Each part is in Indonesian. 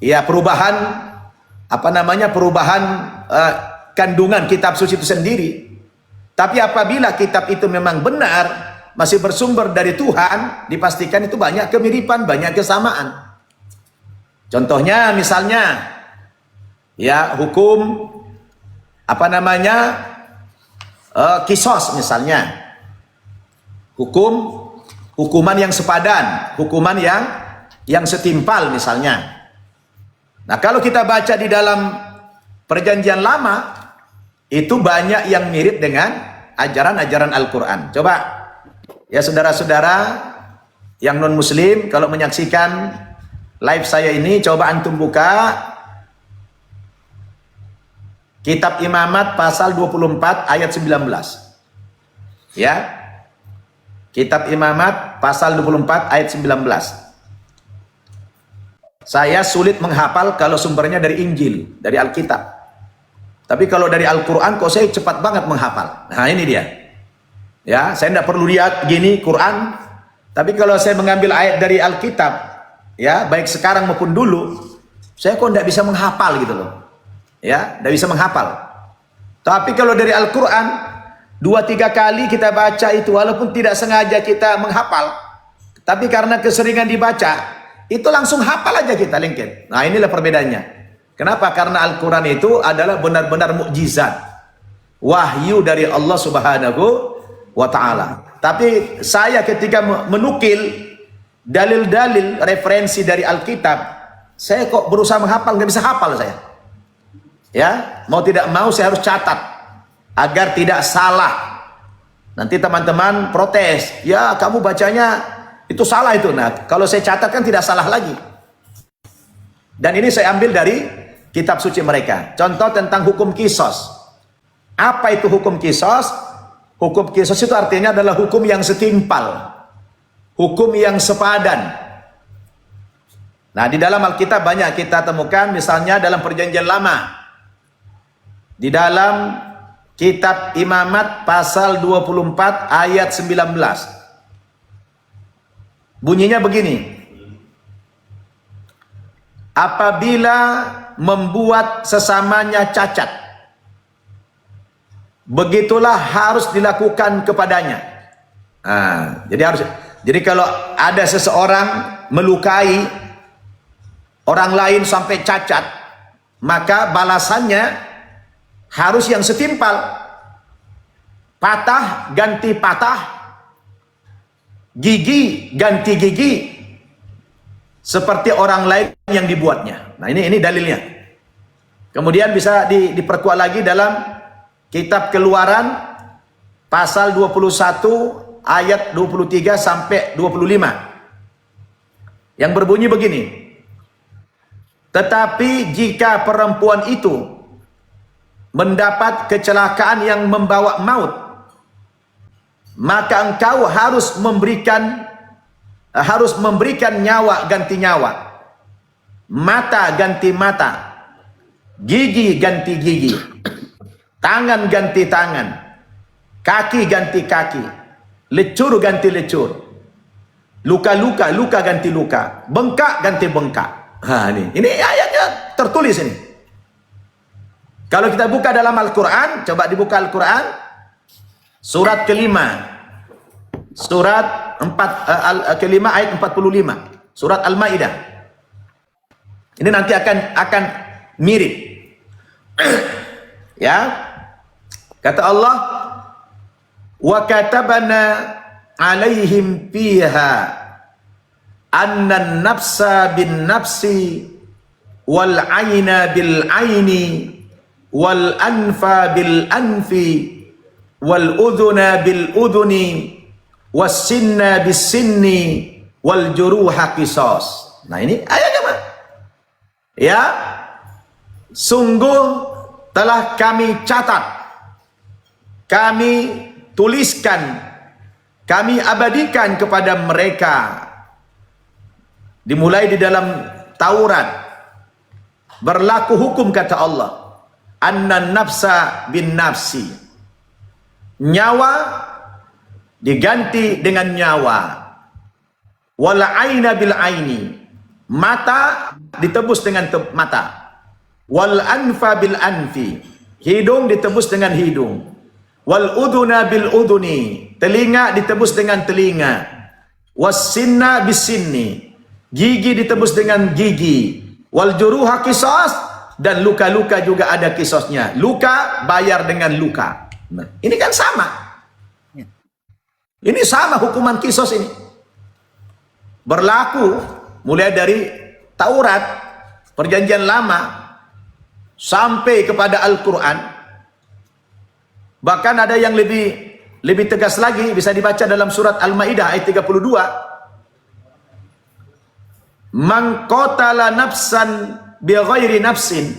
ya perubahan apa namanya perubahan kandungan kitab suci itu sendiri. Tapi apabila kitab itu memang benar, masih bersumber dari Tuhan, dipastikan itu banyak kemiripan, banyak kesamaan. Contohnya misalnya ya hukum apa namanya kisos misalnya. Hukuman yang sepadan, hukuman yang setimpal misalnya. Nah, kalau kita baca di dalam Perjanjian Lama, itu banyak yang mirip dengan ajaran-ajaran Al-Quran. Coba, ya saudara-saudara yang non-muslim, kalau menyaksikan live saya ini, coba antum buka Kitab Imamat pasal 24 ayat 19. Ya. Kitab Imamat pasal 24 ayat 19. Saya sulit menghafal kalau sumbernya dari Injil, dari Alkitab. Tapi kalau dari Al-Quran kok saya cepat banget menghafal. Nah ini dia. Ya, saya tidak perlu lihat gini Quran. Tapi kalau saya mengambil ayat dari Alkitab, ya baik sekarang maupun dulu, saya kok tidak bisa menghafal gitu loh. Ya, tidak bisa menghafal. Tapi kalau dari Al-Quran, 2-3 kali kita baca itu, walaupun tidak sengaja kita menghafal, tapi karena keseringan dibaca, itu langsung hafal aja kita lengket. Nah inilah perbedaannya. Kenapa? Karena Al-Quran itu adalah benar-benar mukjizat, wahyu dari Allah Subhanahu wa Ta'ala. Tapi saya ketika menukil dalil-dalil referensi dari Alkitab, saya kok berusaha menghafal, nggak bisa hafal saya. Ya, mau tidak mau saya harus catat agar tidak salah. Nanti teman-teman protes, ya kamu bacanya itu salah itu. Nah, kalau saya catat kan tidak salah lagi. Dan ini saya ambil dari kitab suci mereka. Contoh tentang hukum kisos. Apa itu hukum kisos? Hukum kisos itu artinya adalah hukum yang setimpal, hukum yang sepadan. Nah, di dalam Alkitab banyak kita temukan, misalnya dalam Perjanjian Lama, di dalam Kitab Imamat pasal 24 ayat 19. Bunyinya begini. Apabila membuat sesamanya cacat, begitulah harus dilakukan kepadanya. Nah, jadi kalau ada seseorang melukai orang lain sampai cacat, maka balasannya harus yang setimpal. Patah ganti patah, gigi ganti gigi, seperti orang lain yang dibuatnya. Nah ini dalilnya. Kemudian bisa diperkuat lagi dalam Kitab Keluaran pasal 21 ayat 23 sampai 25. Yang berbunyi begini. Tetapi jika perempuan itu mendapat kecelakaan yang membawa maut, maka engkau harus memberikan nyawa ganti nyawa, mata ganti mata, gigi ganti gigi, tangan ganti tangan, kaki ganti kaki, lecur ganti lecur, luka-luka ganti luka, bengkak ganti bengkak. Nah, ini ayatnya tertulis ini. Kalau kita buka dalam Al-Quran, coba dibuka Al-Quran, surat kelima, surat kelima ayat 45, surat Al-Maidah. Ini nanti akan mirip. Ya, kata Allah, wa katabana alaihim fiha anna nafsa bin nafsi wal aina bil aini wal anfa bil anfi wal udhuna bil udhuni was sinna bis sinni wal juruha qisas. Nah ini ayatnya Pak. Ya, sungguh telah kami catat, kami tuliskan, kami abadikan kepada mereka, dimulai di dalam Taurat, berlaku hukum kata Allah, anna nafsa bin nafsi, nyawa diganti dengan nyawa, wal aina bil aini, Mata ditebus dengan mata. Wal anfa bil anfi. Hidung ditebus dengan hidung. Wal udhuna bil udhuni. Telinga ditebus dengan telinga. Was sinna bis sinni. Gigi ditebus dengan gigi. Wal juruha qisas. Dan luka-luka juga ada kisosnya. Luka bayar dengan luka. Nah, ini kan sama. Ini sama hukuman kisos ini. Berlaku mulai dari Taurat, Perjanjian Lama, sampai kepada Al-Quran. Bahkan ada yang lebih tegas lagi, bisa dibaca dalam surat Al-Maidah ayat 32. Man qatala nafsan bighairi nafsin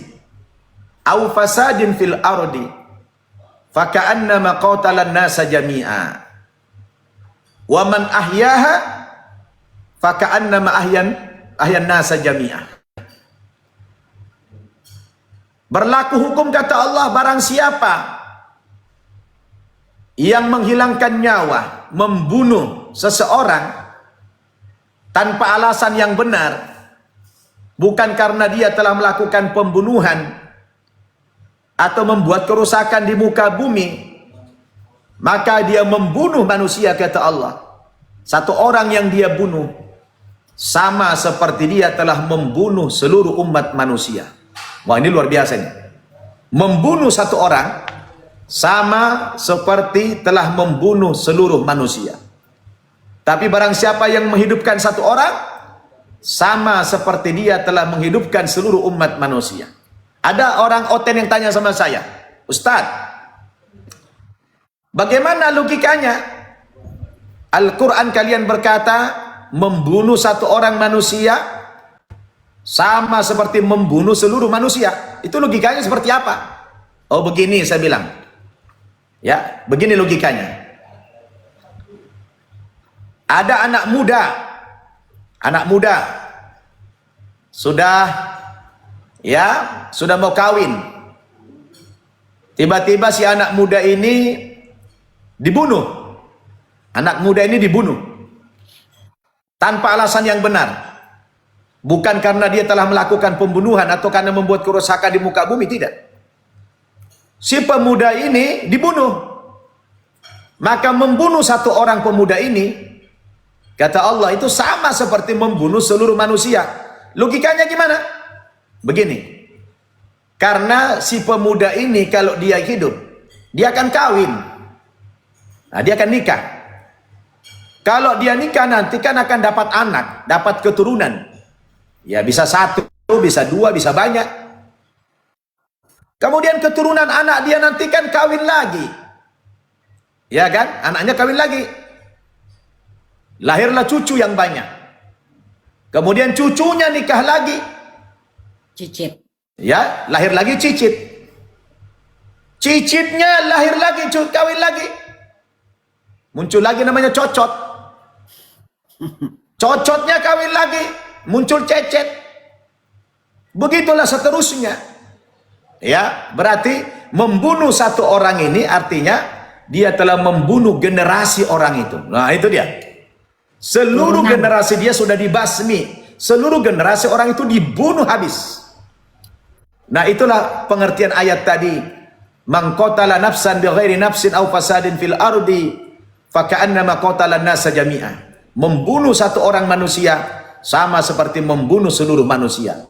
aw fasadin fil ardi faka'annama qatala an-nasa jami'a wa man ahyaha faka'annama ahyan nasa jami'a. Berlaku hukum kata Allah, barang siapa yang menghilangkan nyawa, membunuh seseorang tanpa alasan yang benar, bukan karena dia telah melakukan pembunuhan atau membuat kerusakan di muka bumi, maka dia membunuh manusia kata Allah. Satu orang yang dia bunuh sama seperti dia telah membunuh seluruh umat manusia. Wah, ini luar biasa nih. Membunuh satu orang sama seperti telah membunuh seluruh manusia. Tapi barang siapa yang menghidupkan satu orang, sama seperti dia telah menghidupkan seluruh umat manusia. Ada orang oten yang tanya sama saya, Ustadz, bagaimana logikanya? Al-Quran kalian berkata, membunuh satu orang manusia sama seperti membunuh seluruh manusia. Itu logikanya seperti apa? Oh begini saya bilang. Ya, begini logikanya. Ada anak muda sudah mau kawin. Tiba-tiba si anak muda ini dibunuh. Anak muda ini dibunuh tanpa alasan yang benar. Bukan karena dia telah melakukan pembunuhan atau karena membuat kerusakan di muka bumi, tidak. Si pemuda ini dibunuh. Maka membunuh satu orang pemuda ini, kata Allah, itu sama seperti membunuh seluruh manusia. Logikanya gimana? Begini. Karena si pemuda ini kalau dia hidup, dia akan kawin. Nah, dia akan nikah. Kalau dia nikah nanti kan akan dapat anak, dapat keturunan. Ya bisa satu, bisa dua, bisa banyak. Kemudian keturunan anak dia nanti kan kawin lagi. Ya kan? Anaknya kawin lagi. Lahirlah cucu yang banyak. Kemudian cucunya nikah lagi. Cicit. Ya, lahir lagi cicit. Cicitnya lahir lagi, kawin lagi. Muncul lagi namanya cocot. Cocotnya kawin lagi. Muncul cecet. Begitulah seterusnya. Ya, berarti membunuh satu orang ini artinya dia telah membunuh generasi orang itu. Nah, itu dia. Seluruh generasi dia sudah dibasmi. Seluruh generasi orang itu dibunuh habis. Nah, itulah pengertian ayat tadi. Man qatala nafsan bighairi nafsin aw fasadin fil ardi faka'annama qatala an-nasa jami'a. Membunuh satu orang manusia sama seperti membunuh seluruh manusia.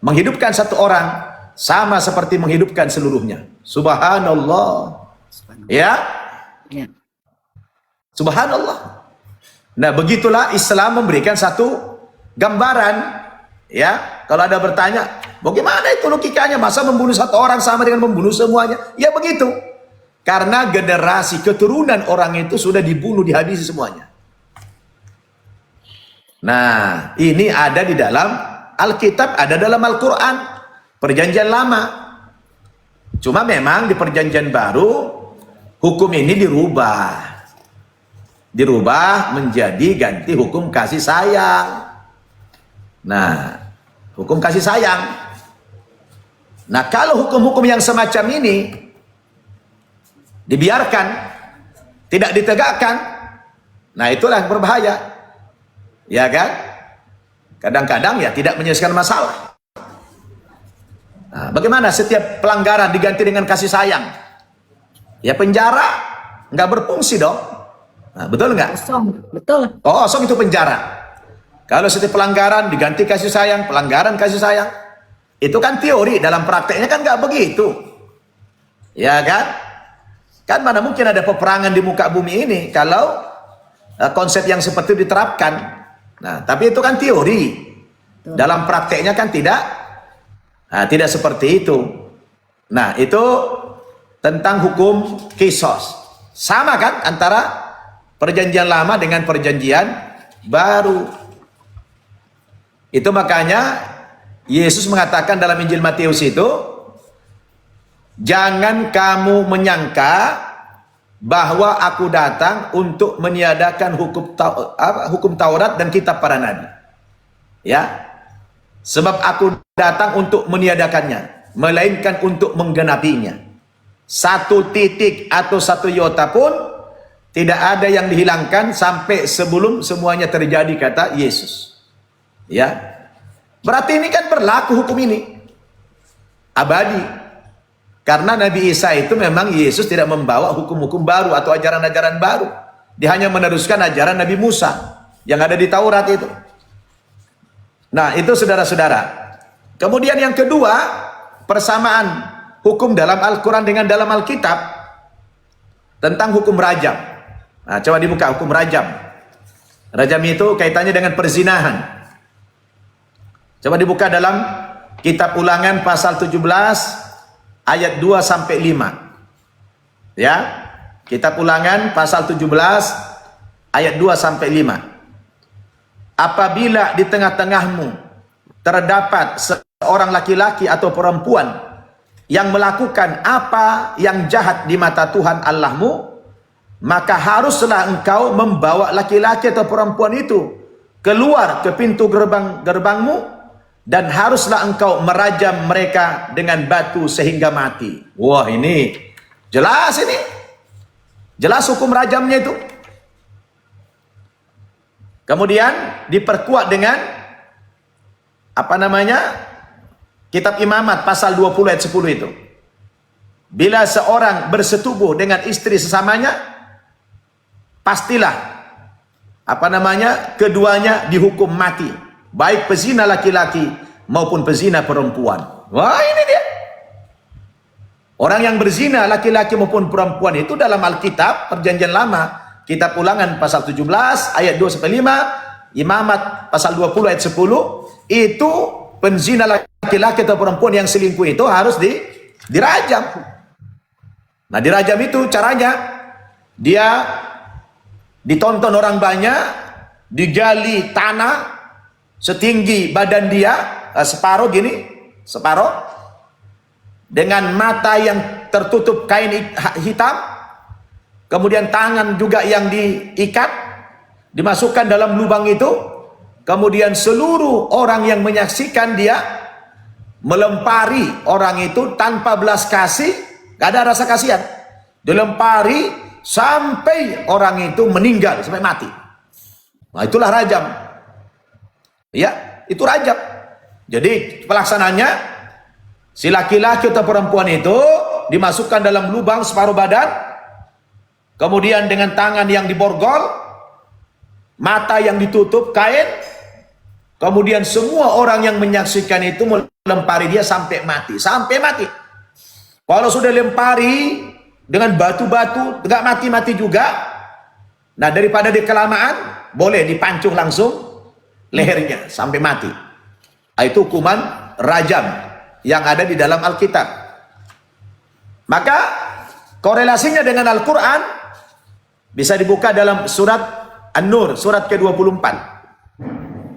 Menghidupkan satu orang sama seperti menghidupkan seluruhnya. Subhanallah. Ya? Ya. Subhanallah. Nah, begitulah Islam memberikan satu gambaran. Ya, kalau ada bertanya, bagaimana itu logikanya? Masa membunuh satu orang sama dengan membunuh semuanya? Ya begitu. Karena generasi keturunan orang itu sudah dibunuh, dihabisi semuanya. Nah, ini ada di dalam Alkitab, ada dalam Al-Quran, Perjanjian Lama. Cuma memang di Perjanjian Baru, hukum ini dirubah menjadi ganti hukum kasih sayang. Nah, hukum kasih sayang. Nah, kalau hukum-hukum yang semacam ini dibiarkan, tidak ditegakkan, nah itulah yang berbahaya. Ya kan? Kadang-kadang ya tidak menyelesaikan masalah. Nah, bagaimana setiap pelanggaran diganti dengan kasih sayang? Ya penjara nggak berfungsi dong. Nah, betul nggak? Kosong, betul. Kosong itu penjara. Kalau setiap pelanggaran diganti kasih sayang, pelanggaran kasih sayang, itu kan teori, dalam prakteknya kan nggak begitu. Ya kan? Kan mana mungkin ada peperangan di muka bumi ini kalau konsep yang seperti itu diterapkan. Nah, tapi itu kan teori. Dalam prakteknya kan tidak seperti itu. Nah, itu tentang hukum kisos. Sama kan antara perjanjian lama dengan perjanjian baru. Itu makanya Yesus mengatakan dalam Injil Matius itu, jangan kamu menyangka bahwa aku datang untuk meniadakan hukum Taurat dan kitab para nabi. Ya. Sebab aku datang untuk meniadakannya, melainkan untuk menggenapinya. Satu titik atau satu iota pun tidak ada yang dihilangkan sampai sebelum semuanya terjadi, kata Yesus. Ya. Berarti ini kan berlaku hukum ini. Abadi. Karena Nabi Isa itu memang Yesus tidak membawa hukum-hukum baru atau ajaran-ajaran baru. Dia hanya meneruskan ajaran Nabi Musa yang ada di Taurat itu. Nah, itu saudara-saudara. Kemudian yang kedua, persamaan hukum dalam Al-Quran dengan dalam Alkitab tentang hukum rajam. Nah, coba dibuka hukum rajam. Rajam itu kaitannya dengan perzinahan. Coba dibuka dalam kitab Ulangan pasal 17 ayat 2 sampai 5. Ya. Kitab Ulangan pasal 17 ayat 2 sampai 5. Apabila di tengah-tengahmu terdapat seorang laki-laki atau perempuan yang melakukan apa yang jahat di mata Tuhan Allahmu, maka haruslah engkau membawa laki-laki atau perempuan itu keluar ke pintu gerbangmu, dan haruslah engkau merajam mereka dengan batu sehingga mati. Wah, ini jelas ini. Jelas hukum rajamnya itu. Kemudian diperkuat dengan kitab Imamat pasal 20 ayat 10 itu. Bila seorang bersetubuh dengan istri sesamanya, pastilah keduanya dihukum mati, baik pezina laki-laki maupun pezina perempuan. Wah, ini dia. Orang yang berzina laki-laki maupun perempuan itu dalam Alkitab perjanjian lama, kitab Ulangan pasal 17 ayat 2 sampai 5, Imamat pasal 20 ayat 10, itu penzina laki-laki atau perempuan yang selingkuh itu harus dirajam. Nah, dirajam itu caranya dia ditonton orang banyak, digali tanah setinggi badan dia, separuh dengan mata yang tertutup kain hitam. Kemudian tangan juga yang diikat, dimasukkan dalam lubang itu. Kemudian seluruh orang yang menyaksikan dia melempari orang itu tanpa belas kasih, gak ada rasa kasihan. Dilempari sampai orang itu meninggal, sampai mati. Nah, itulah rajam. Ya, itu rajam. Jadi pelaksananya, si laki-laki atau perempuan itu dimasukkan dalam lubang separuh badan, kemudian dengan tangan yang diborgol, mata yang ditutup kain, kemudian semua orang yang menyaksikan itu melempari dia sampai mati. Sampai mati. Kalau sudah lempari dengan batu-batu, nggak mati-mati juga. Nah, daripada di kelamaan, boleh dipancung langsung lehernya sampai mati. Itu hukuman rajam yang ada di dalam Alkitab. Maka korelasinya dengan Al-Quran bisa dibuka dalam surat An-Nur, surat ke-24.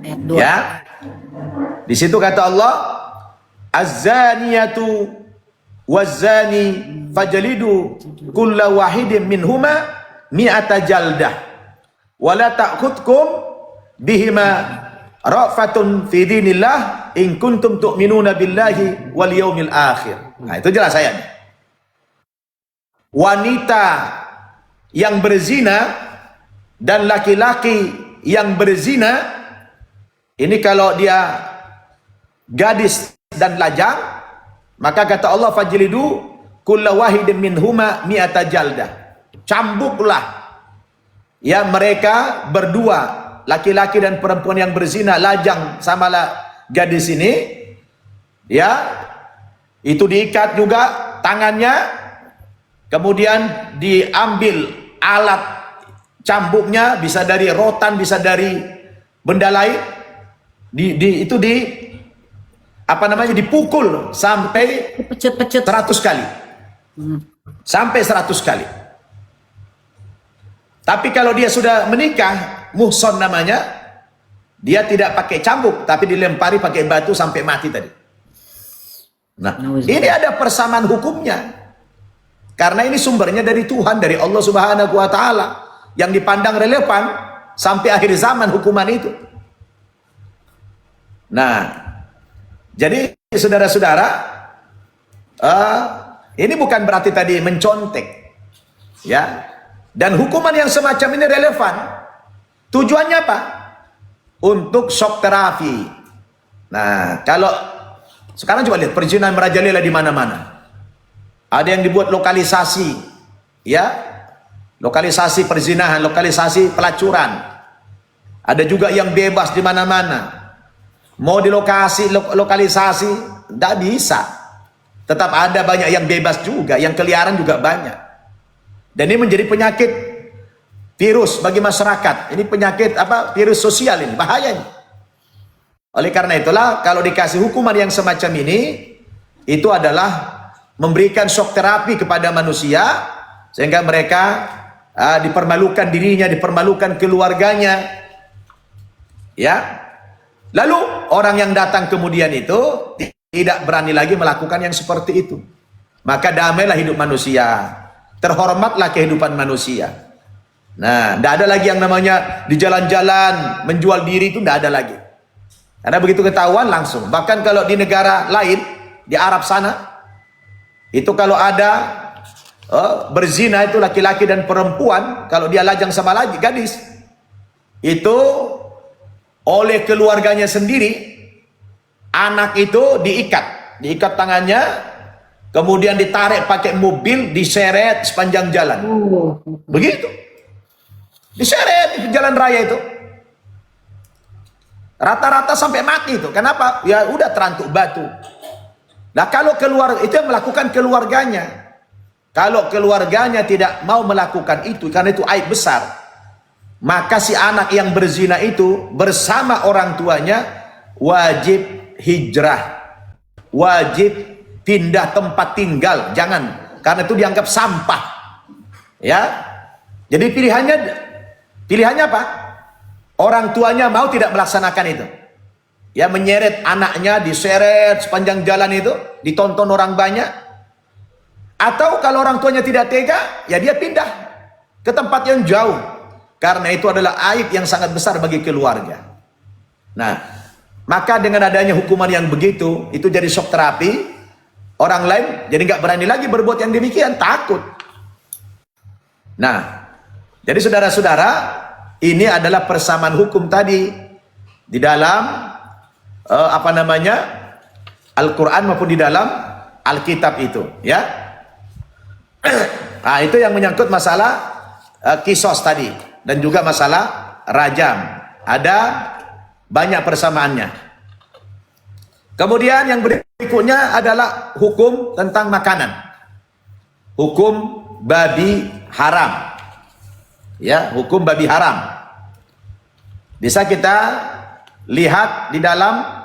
Ayat 2. Ya. Di situ kata Allah, Az-zaniyatu waz-zani fajlidu kulla wahidin minhuma mi'ata jaldah wa la ta'khudkum bihima rafatun fi dinillah in kuntum tu'minuna billahi wal yaumil akhir. Nah, itu jelas ayatnya. Wanita yang berzina dan laki-laki yang berzina Ini kalau dia gadis dan lajang, maka kata Allah fajlidu kulla wahidin minhuma mi'ata jaldah. Cambuklah ya mereka berdua, laki-laki dan perempuan yang berzina, lajang sama gadis ini, ya, itu diikat juga tangannya, kemudian diambil alat cambuknya, bisa dari rotan, bisa dari benda lain, dipukul sampai Pecut-pecut. 100 kali. Sampai 100 kali. Tapi kalau dia sudah menikah, muhson namanya, dia tidak pakai cambuk, tapi dilempari pakai batu sampai mati tadi. Nah, ini ada persamaan hukumnya. Karena ini sumbernya dari Tuhan, dari Allah Subhanahu wa taala, yang dipandang relevan sampai akhir zaman hukuman itu. Nah, jadi saudara-saudara, ini bukan berarti tadi mencontek, ya. Dan hukuman yang semacam ini relevan. Tujuannya apa? Untuk shock terapi. Nah, kalau sekarang coba lihat perzinahan merajalela di mana-mana. Ada yang dibuat lokalisasi, ya, lokalisasi perzinahan, lokalisasi pelacuran. Ada juga yang bebas di mana-mana. Mau di lokalisasi, tidak bisa. Tetap ada banyak yang bebas juga, yang keliaran juga banyak. Dan ini menjadi penyakit virus bagi masyarakat. Ini penyakit apa? Virus sosial ini, bahayanya. Oleh karena itulah, kalau dikasih hukuman yang semacam ini, itu adalah memberikan shock terapi kepada manusia, sehingga mereka dipermalukan dirinya, dipermalukan keluarganya. Ya. Lalu orang yang datang kemudian itu tidak berani lagi melakukan yang seperti itu. Maka damailah hidup manusia, terhormatlah kehidupan manusia. Nah, tidak ada lagi yang namanya di jalan-jalan menjual diri, itu tidak ada lagi. Karena begitu ketahuan langsung. Bahkan kalau di negara lain, di Arab sana, itu kalau ada berzina itu laki-laki dan perempuan, kalau dia lajang sama lagi gadis, itu oleh keluarganya sendiri, anak itu diikat tangannya, kemudian ditarik pakai mobil, diseret sepanjang jalan. Begitu, diseret di jalan raya itu, rata-rata sampai mati itu. Kenapa? Ya udah terantuk batu. Nah, kalau itu yang melakukan keluarganya. Kalau keluarganya tidak mau melakukan itu, karena itu aib besar, maka si anak yang berzina itu bersama orang tuanya wajib hijrah, wajib pindah tempat tinggal. Jangan, karena itu dianggap sampah. Ya, jadi pilihannya apa? Orang tuanya mau tidak melaksanakan itu, ya, menyeret anaknya, diseret sepanjang jalan itu, ditonton orang banyak. Atau kalau orang tuanya tidak tega, ya dia pindah ke tempat yang jauh. Karena itu adalah aib yang sangat besar bagi keluarga. Nah, maka dengan adanya hukuman yang begitu, itu jadi shock terapi. Orang lain jadi nggak berani lagi berbuat yang demikian, takut. Nah, jadi saudara-saudara, ini adalah persamaan hukum tadi di dalam Al-Quran maupun di dalam Alkitab itu, ya. Nah, itu yang menyangkut masalah kisos tadi, dan juga masalah rajam. Ada banyak persamaannya. Kemudian yang berikutnya adalah hukum tentang makanan. Hukum babi haram. Ya, hukum babi haram. Bisa kita lihat di dalam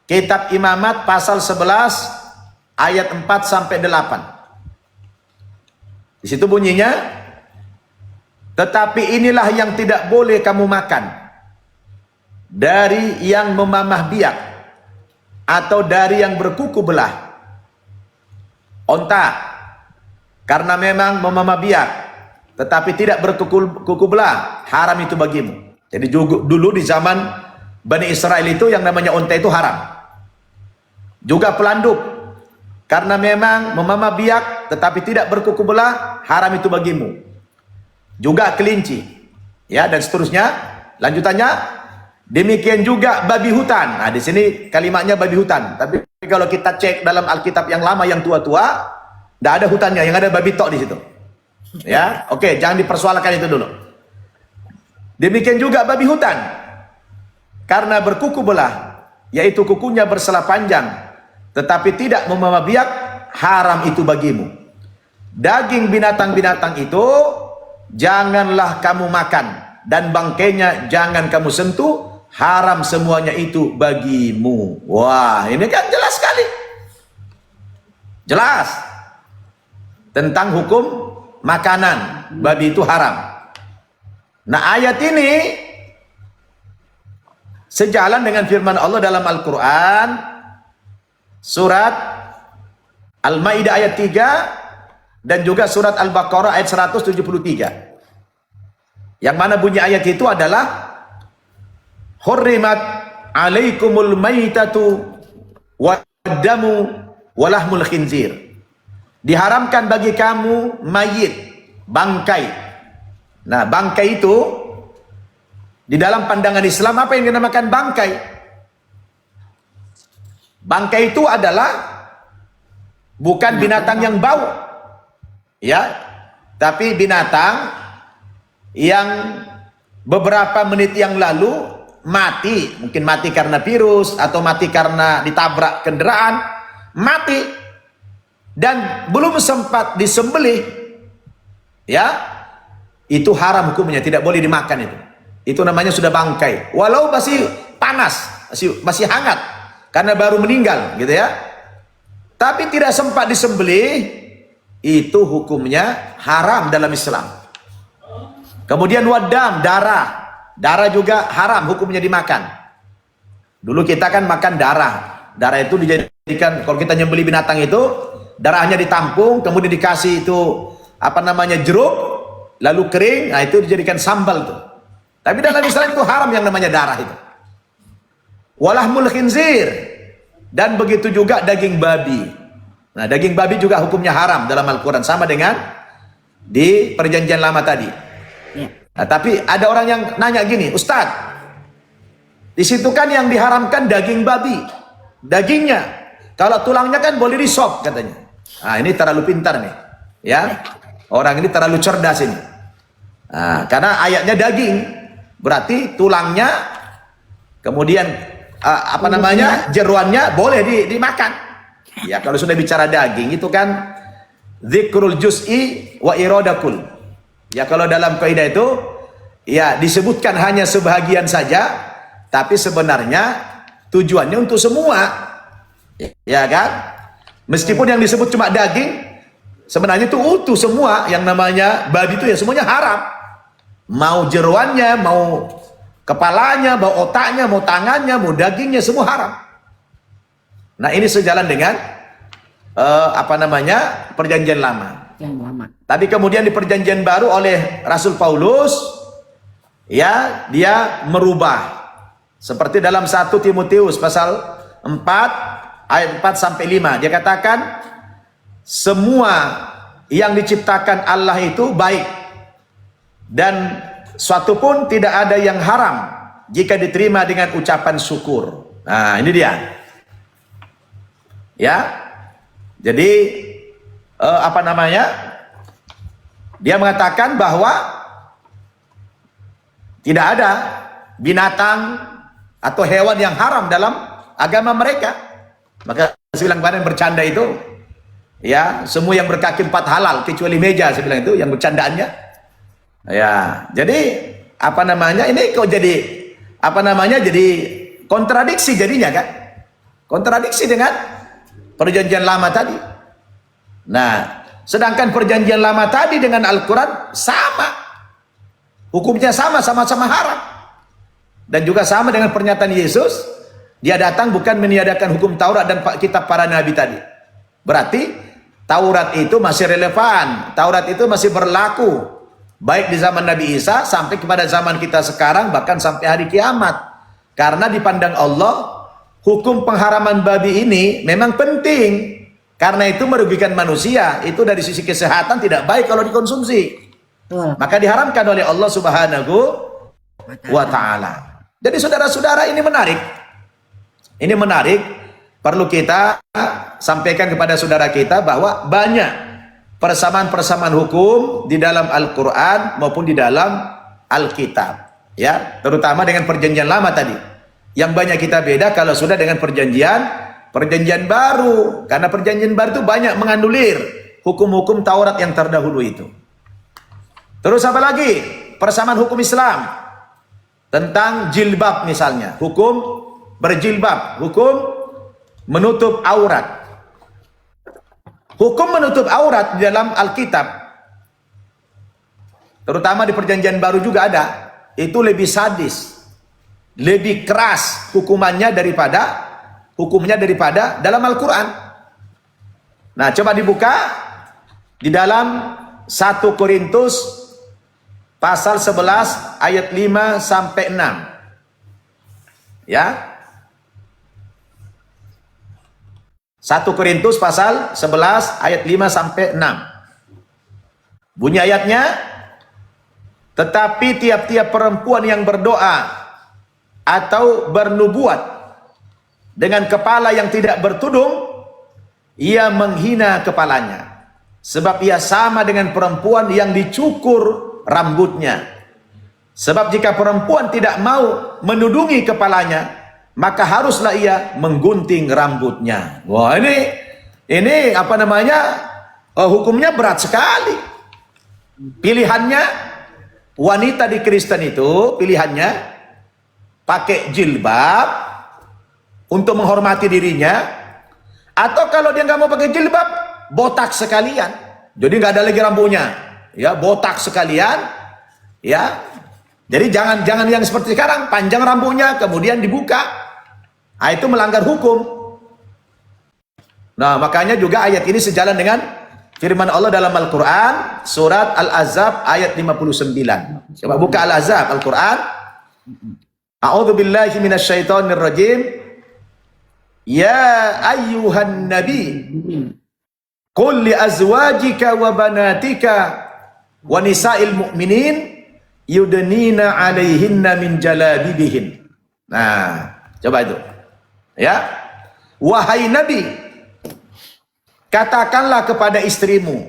Kitab Imamat pasal 11 ayat 4 sampai 8. Di situ bunyinya, tetapi inilah yang tidak boleh kamu makan dari yang memamah biak atau dari yang berkuku belah. Onta, karena memang memamah biak tetapi tidak berkuku belah, haram itu bagimu. Jadi dulu di zaman Bani Israel itu yang namanya onta itu haram. Juga pelanduk, karena memang memamah biak tetapi tidak berkuku belah, haram itu bagimu. Juga kelinci, ya, dan seterusnya. Lanjutannya, Demikian juga babi hutan. Nah, di sini kalimatnya babi hutan. Tapi kalau kita cek dalam Alkitab yang lama, yang tua-tua, tidak ada hutannya, yang ada babi tok di situ. Ya, oke, jangan dipersoalkan itu dulu. Demikian juga babi hutan, karena berkuku belah, yaitu kukunya bersela panjang, tetapi tidak membawa biak, haram itu bagimu. Daging binatang-binatang itu janganlah kamu makan, dan bangkainya jangan kamu sentuh. Haram semuanya itu bagimu. Wah, ini kan jelas sekali. Jelas. Tentang hukum makanan. Babi itu haram. Nah, ayat ini sejalan dengan firman Allah dalam Al-Quran. Surat Al-Ma'idah ayat 3. Dan juga surat Al-Baqarah ayat 173. Yang mana bunyi ayat itu adalah Hurrimat alaikumul maitatu wadamu walahmul khinzir. Diharamkan bagi kamu mayit, bangkai. Nah, bangkai itu di dalam pandangan Islam apa yang dinamakan bangkai? Bangkai itu adalah bukan binatang yang bau, ya, tapi binatang yang beberapa menit yang lalu mati, mungkin mati karena virus atau mati karena ditabrak kendaraan, mati dan belum sempat disembelih, ya, itu haram hukumnya, tidak boleh dimakan itu. Itu namanya sudah bangkai, walau masih panas, masih hangat karena baru meninggal, gitu ya. Tapi tidak sempat disembelih, itu hukumnya haram dalam Islam. Kemudian wadam, darah. Darah juga haram hukumnya dimakan. Dulu kita kan makan darah. Darah itu dijadikan, kalau kita nyembeli binatang itu, darahnya ditampung, kemudian dikasih itu apa namanya, jeruk, lalu kering, nah itu dijadikan sambal tuh. Tapi dalam Islam itu haram yang namanya darah itu. Walahmul khinzir, dan begitu juga daging babi. Nah, daging babi juga hukumnya haram dalam Al-Quran, sama dengan di perjanjian lama tadi. Ya. Nah, tapi ada orang yang nanya gini, Ustadz, di situ kan yang diharamkan daging babi, dagingnya. Kalau tulangnya kan boleh disop katanya. Nah, ini terlalu pintar nih, ya. Orang ini terlalu cerdas ini. Nah, karena ayatnya daging, berarti tulangnya, kemudian apa namanya, jeruannya boleh dimakan. Ya, kalau sudah bicara daging itu kan dzikrul juz'i wa iradakul. Ya, kalau dalam kaidah itu ya disebutkan hanya sebahagian saja, tapi sebenarnya tujuannya untuk semua. Ya kan? Meskipun yang disebut cuma daging, sebenarnya itu utuh semua. Yang namanya babi itu ya semuanya haram. Mau jeruannya, mau kepalanya, mau otaknya, mau tangannya, mau dagingnya, semua haram. Nah, ini sejalan dengan apa namanya, perjanjian lama. Tapi kemudian di perjanjian baru oleh Rasul Paulus, ya, dia merubah. Seperti dalam 1 Timotius pasal 4 ayat 4 sampai 5, dia katakan semua yang diciptakan Allah itu baik, dan suatu pun tidak ada yang haram jika diterima dengan ucapan syukur. Nah, ini dia. Ya. Jadi apa namanya? Dia mengatakan bahwa tidak ada binatang atau hewan yang haram dalam agama mereka. Maka saya bilang kemarin bercanda itu, ya, semua yang berkaki 4 halal kecuali meja, saya bilang itu yang bercandaannya. Ya, jadi apa namanya, ini kok jadi apa namanya, jadi kontradiksi jadinya kan? Kontradiksi dengan perjanjian lama tadi. Nah, sedangkan perjanjian lama tadi dengan Al-Quran sama, hukumnya sama, sama-sama haram. Dan juga sama dengan pernyataan Yesus, dia datang bukan meniadakan hukum Taurat dan kitab para nabi tadi. Berarti Taurat itu masih relevan, Taurat itu masih berlaku, baik di zaman Nabi Isa sampai kepada zaman kita sekarang, bahkan sampai hari kiamat. Karena dipandang Allah, hukum pengharaman babi ini memang penting, karena itu merugikan manusia. Itu dari sisi kesehatan tidak baik kalau dikonsumsi. Maka diharamkan oleh Allah Subhanahu wa ta'ala. Jadi saudara-saudara, ini menarik. Ini menarik, perlu kita sampaikan kepada saudara kita bahwa banyak persamaan-persamaan hukum di dalam Al-Quran maupun di dalam Alkitab. Ya, terutama dengan perjanjian lama tadi. Yang banyak kita beda kalau sudah dengan perjanjian baru. Karena perjanjian baru itu banyak menganulir hukum-hukum Taurat yang terdahulu itu. Terus apa lagi? Persamaan hukum Islam. Tentang jilbab misalnya, hukum berjilbab, hukum menutup aurat. Hukum menutup aurat di dalam Alkitab, terutama di perjanjian baru juga ada, itu lebih sadis, lebih keras hukumnya daripada dalam Al-Quran. Nah, coba dibuka di dalam 1 Korintus pasal 11 ayat 5 sampai 6. Ya. 1 Korintus pasal 11 ayat 5 sampai 6. Bunyi ayatnya, tetapi tiap-tiap perempuan yang berdoa atau bernubuat dengan kepala yang tidak bertudung, ia menghina kepalanya, sebab ia sama dengan perempuan yang dicukur rambutnya. Sebab jika perempuan tidak mau menudungi kepalanya, maka haruslah ia menggunting rambutnya. Wah, ini apa namanya? Hukumnya berat sekali. Pilihannya wanita di Kristen itu pilihannya pakai jilbab untuk menghormati dirinya, atau kalau dia nggak mau pakai jilbab, botak sekalian. Jadi nggak ada lagi rambutnya. Ya, botak sekalian, ya. Jadi jangan yang seperti sekarang, panjang rambutnya kemudian dibuka. Nah, itu melanggar hukum. Nah, makanya juga ayat ini sejalan dengan firman Allah dalam Al-Quran, surat Al-Ahzab ayat 59. Coba buka Al-Ahzab, Al-Quran. A'udzu billahi minasyaitonir rajim. Ya ayyuhan nabi, qul li azwajika wa banatika wa nisa'il mu'minin yudnina 'alaihinna min jalabibihin. Nah, coba itu. Ya. Wahai Nabi, katakanlah kepada istrimu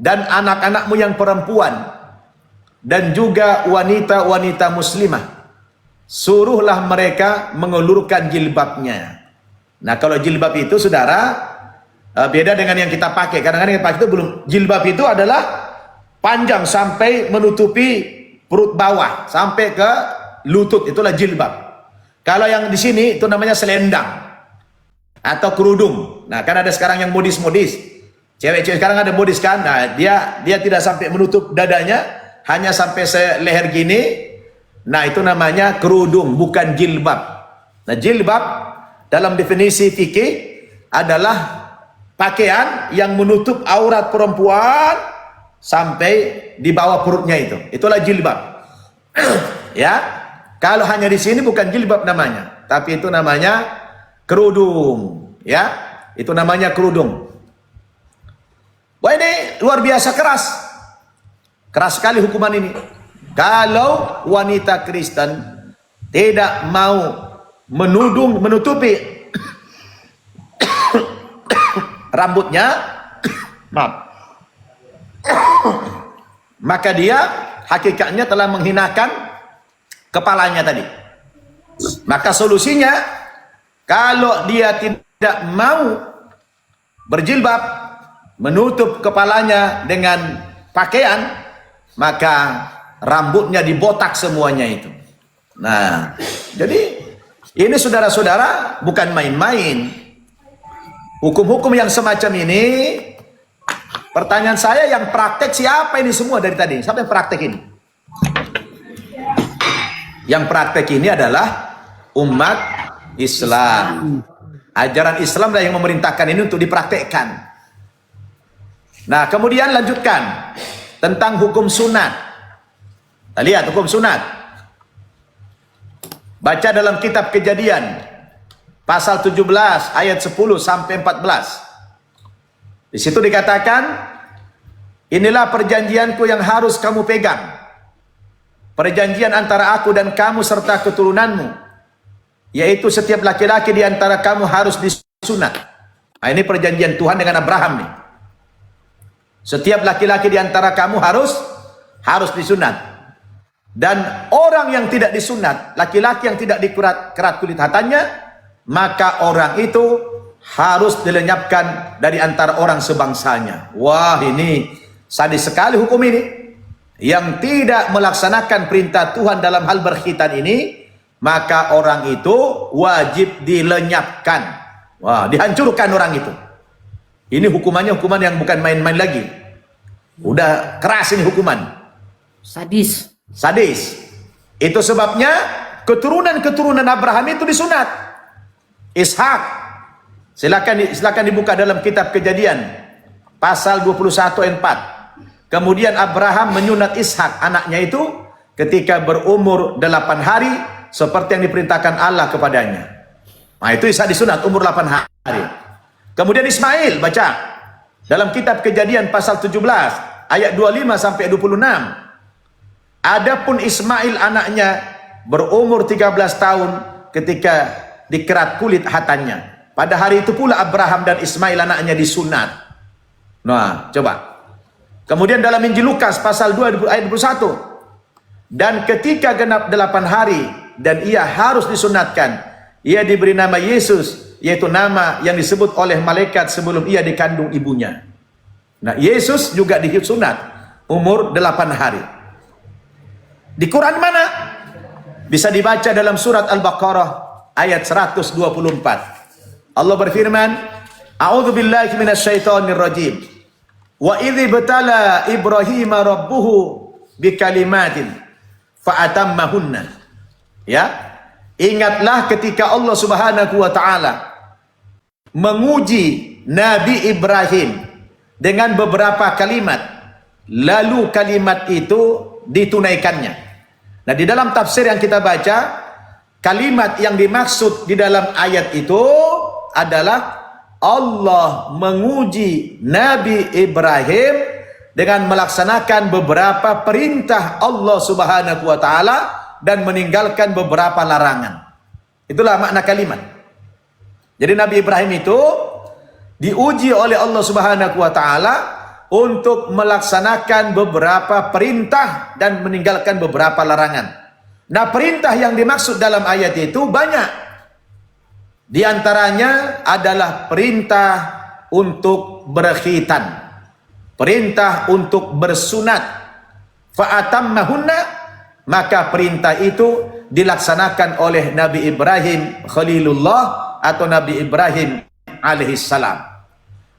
dan anak-anakmu yang perempuan dan juga wanita-wanita muslimah, suruhlah mereka mengulurkan jilbabnya. Nah, kalau jilbab itu saudara beda dengan yang kita pakai. Kadang-kadang yang pakai itu belum. Jilbab itu adalah panjang sampai menutupi perut bawah sampai ke lutut, itulah jilbab. Kalau yang di sini itu namanya selendang atau kerudung. Nah, kan ada sekarang yang modis-modis. Cewek-cewek sekarang ada modis kan. Nah, dia tidak sampai menutup dadanya, hanya sampai seleher gini. Nah, itu namanya kerudung, bukan jilbab. Nah, jilbab dalam definisi fikih adalah pakaian yang menutup aurat perempuan sampai di bawah perutnya itu. Itulah jilbab. Ya. Kalau hanya di sini bukan jilbab namanya, tapi itu namanya kerudung. Ya. Itu namanya kerudung. Wah, ini luar biasa keras. Keras sekali hukuman ini. Kalau wanita Kristen tidak mau menutupi rambutnya, maaf, maka dia hakikatnya telah menghinakan kepalanya tadi. Maka solusinya, kalau dia tidak mau berjilbab, menutup kepalanya dengan pakaian, maka rambutnya dibotak semuanya itu. Nah, jadi ini saudara-saudara bukan main-main. Hukum-hukum yang semacam ini, pertanyaan saya, yang praktek siapa ini semua dari tadi? Siapa yang praktek ini? Yang praktek ini adalah umat Islam. Ajaran Islam lah yang memerintahkan ini untuk dipraktekkan. Nah, kemudian lanjutkan tentang hukum sunat. Kita lihat hukum sunat. Baca dalam kitab Kejadian pasal 17 ayat 10 sampai 14. Di situ dikatakan, inilah perjanjianku yang harus kamu pegang. perjanjian antara aku dan kamu serta keturunanmu, yaitu setiap laki-laki di antara kamu harus disunat. Nah, ini perjanjian Tuhan dengan Abraham nih. Setiap laki-laki di antara kamu harus disunat. Dan orang yang tidak disunat, laki-laki yang tidak dikerat kulit hatanya, maka orang itu harus dilenyapkan dari antara orang sebangsanya. Wah, ini sadis sekali hukum ini. Yang tidak melaksanakan perintah Tuhan dalam hal berkhitan ini, maka orang itu wajib dilenyapkan. Wah, dihancurkan orang itu. Ini hukumannya hukuman yang bukan main-main lagi. Udah keras ini hukuman. Sadis. Sadis. Itu sebabnya keturunan Abraham itu disunat. Ishak. Silakan dibuka dalam kitab Kejadian pasal 21 ayat 4. Kemudian Abraham menyunat Ishak anaknya itu ketika berumur 8 hari seperti yang diperintahkan Allah kepadanya. Nah, itu Ishak disunat umur 8 hari. Kemudian Ismail, baca dalam kitab Kejadian pasal 17 ayat 25 sampai 26. Adapun Ismail anaknya berumur 13 tahun ketika dikerat kulit hatannya. Pada hari itu pula Abraham dan Ismail anaknya disunat. Nah, coba. Kemudian dalam Injil Lukas pasal 2 ayat 21. Dan ketika genap 8 hari dan ia harus disunatkan, ia diberi nama Yesus, yaitu nama yang disebut oleh malaikat sebelum ia dikandung ibunya. Nah, Yesus juga disunat umur 8 hari. Di Quran mana? Bisa dibaca dalam surat Al-Baqarah ayat 124. Allah berfirman, A'udzu billahi minasyaitonir rajim. Wa idz ibtala Ibrahim rabbuhu bikalimatin fa'atammahunna. Ya. Ingatlah ketika Allah Subhanahu wa taala menguji Nabi Ibrahim dengan beberapa kalimat, lalu kalimat itu ditunaikannya. Nah, di dalam tafsir yang kita baca, kalimat yang dimaksud di dalam ayat itu adalah Allah menguji Nabi Ibrahim dengan melaksanakan beberapa perintah Allah Subhanahu wa taala dan meninggalkan beberapa larangan. Itulah makna kalimat. Jadi Nabi Ibrahim itu diuji oleh Allah Subhanahu wa taala untuk melaksanakan beberapa perintah dan meninggalkan beberapa larangan. Nah, perintah yang dimaksud dalam ayat itu banyak. Di antaranya adalah perintah untuk berkhitan, perintah untuk bersunat. Fa'atammahunna, maka perintah itu dilaksanakan oleh Nabi Ibrahim Khalilullah atau Nabi Ibrahim alaihissalam.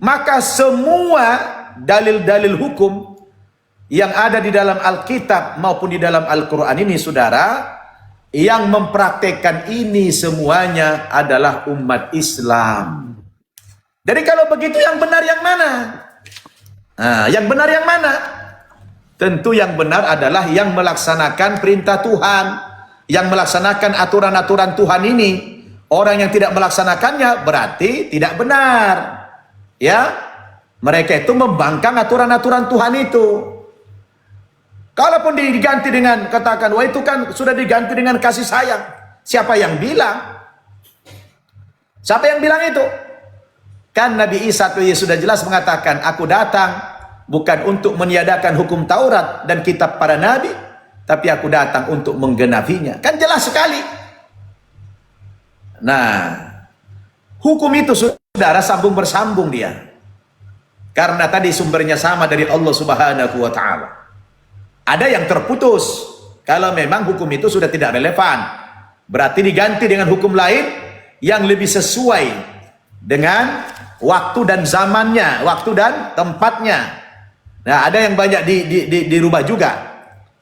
Maka semua dalil-dalil hukum yang ada di dalam Alkitab maupun di dalam Al-Quran ini, saudara, yang mempraktekkan ini semuanya adalah umat Islam. Jadi kalau begitu yang benar yang mana? Nah, yang benar yang mana? Tentu yang benar adalah yang melaksanakan perintah Tuhan, yang melaksanakan aturan-aturan Tuhan ini. Orang yang tidak melaksanakannya berarti tidak benar. Ya, mereka itu membangkang aturan-aturan Tuhan itu. Kalaupun diganti dengan, katakan, wah itu kan sudah diganti dengan kasih sayang. Siapa yang bilang? Siapa yang bilang itu? Kan Nabi Isa sudah jelas mengatakan, aku datang bukan untuk meniadakan hukum Taurat dan kitab para nabi, tapi aku datang untuk menggenapinya. Kan jelas sekali. Nah, hukum itu saudara sambung bersambung dia. Karena tadi sumbernya sama dari Allah Subhanahu wa taala. Ada yang terputus kalau memang hukum itu sudah tidak relevan. Berarti diganti dengan hukum lain yang lebih sesuai dengan waktu dan zamannya, waktu dan tempatnya. Nah, ada yang banyak dirubah juga.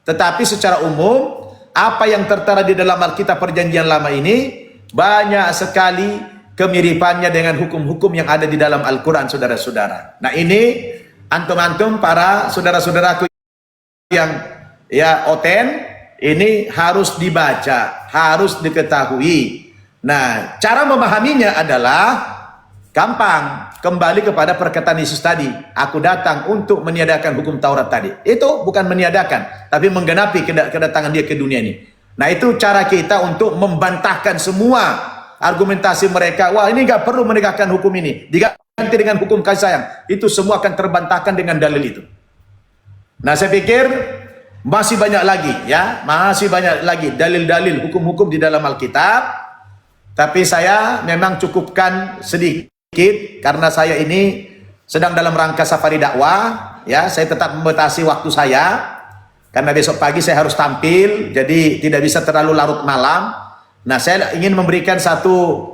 Tetapi secara umum, apa yang tertera di dalam Alkitab Perjanjian Lama ini banyak sekali kemiripannya dengan hukum-hukum yang ada di dalam Al-Quran, saudara-saudara. Nah, ini antum-antum para saudara-saudaraku yang ya oten, ini harus dibaca, harus diketahui. Nah, cara memahaminya adalah gampang. Kembali kepada perkataan Yesus tadi, aku datang untuk meniadakan hukum Taurat tadi. Itu bukan meniadakan, tapi menggenapi kedatangan dia ke dunia ini. Nah, itu cara kita untuk membantahkan semua argumentasi mereka. Wah, ini nggak perlu menegakkan hukum ini, diganti dengan hukum kasih sayang. Itu semua akan terbantahkan dengan dalil itu. Nah, saya pikir masih banyak lagi, ya, masih banyak lagi dalil-dalil hukum-hukum di dalam Alkitab. Tapi saya memang cukupkan sedikit karena saya ini sedang dalam rangka safari dakwah, ya. Saya tetap membatasi waktu saya karena besok pagi saya harus tampil, jadi tidak bisa terlalu larut malam. Nah, saya ingin memberikan satu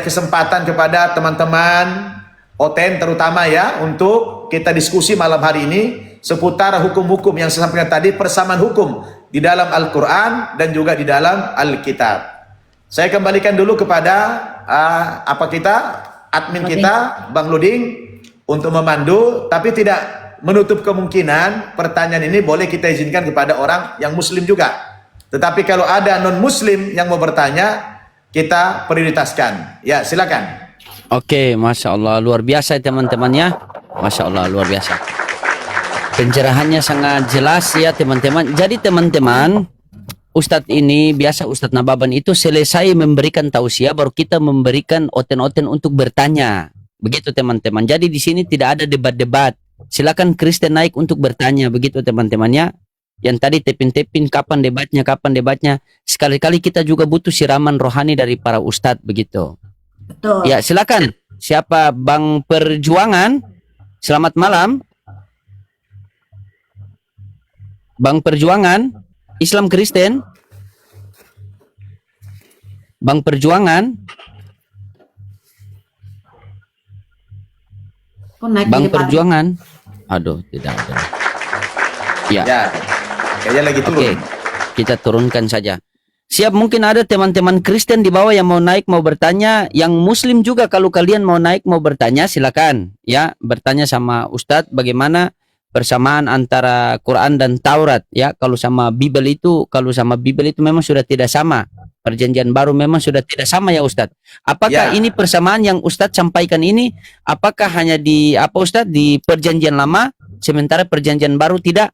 kesempatan kepada teman-teman OTN terutama, ya, untuk kita diskusi malam hari ini seputar hukum-hukum yang saya sampaikan tadi, persamaan hukum di dalam Al-Quran dan juga di dalam Alkitab. Saya kembalikan dulu kepada admin kita, Bang Luding, untuk memandu, tapi tidak menutup kemungkinan pertanyaan ini boleh kita izinkan kepada orang yang Muslim juga. Tetapi kalau ada non-Muslim yang mau bertanya, kita prioritaskan. Ya, silakan. Oke, Masya Allah, luar biasa teman-temannya. Masya Allah, luar biasa. Pencerahannya sangat jelas ya teman-teman. Jadi teman-teman, Ustadz ini, biasa Ustadz Nababan itu selesai memberikan tausiah, baru kita memberikan oten-oten untuk bertanya. Begitu teman-teman. Jadi di sini tidak ada debat-debat. Silakan Kristen naik untuk bertanya. Begitu teman-temannya. Yang tadi tepin-tepin kapan debatnya, kapan debatnya. Sekali-kali kita juga butuh siraman rohani dari para Ustadz. Begitu. Betul. Ya, silakan. Siapa Bang Perjuangan? Selamat malam. Bang Perjuangan, Islam Kristen. Bang Perjuangan. Bang Perjuangan. Aduh, tidak ada. Ya. Ya, kayaknya lagi turun. Oke, kita turunkan saja. Siap, mungkin ada teman-teman Kristen di bawah yang mau naik, mau bertanya. Yang Muslim juga, kalau kalian mau naik, mau bertanya, silakan. Ya, bertanya sama Ustadz bagaimana persamaan antara Quran dan Taurat. Ya, kalau sama Bible itu memang sudah tidak sama. Perjanjian baru memang sudah tidak sama ya Ustadz. Apakah ini persamaan yang Ustadz sampaikan ini, apakah hanya di Ustadz di perjanjian lama, sementara perjanjian baru tidak?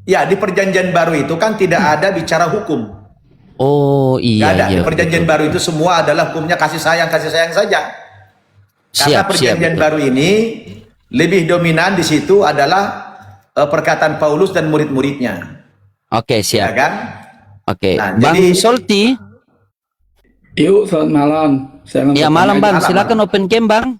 Ya, di perjanjian baru itu kan tidak ada bicara hukum. Oh iya. Nggak ada. Iya, Di perjanjian baru itu semua adalah hukumnya kasih sayang saja. Karena perjanjian baru ini lebih dominan di situ adalah perkataan Paulus dan murid-muridnya. Oke, siap. Ya kan? Oke. Nah, Bang jadi, Solti. Yuk, selamat malam. Ya, malam Bang. Silakan open cam Bang.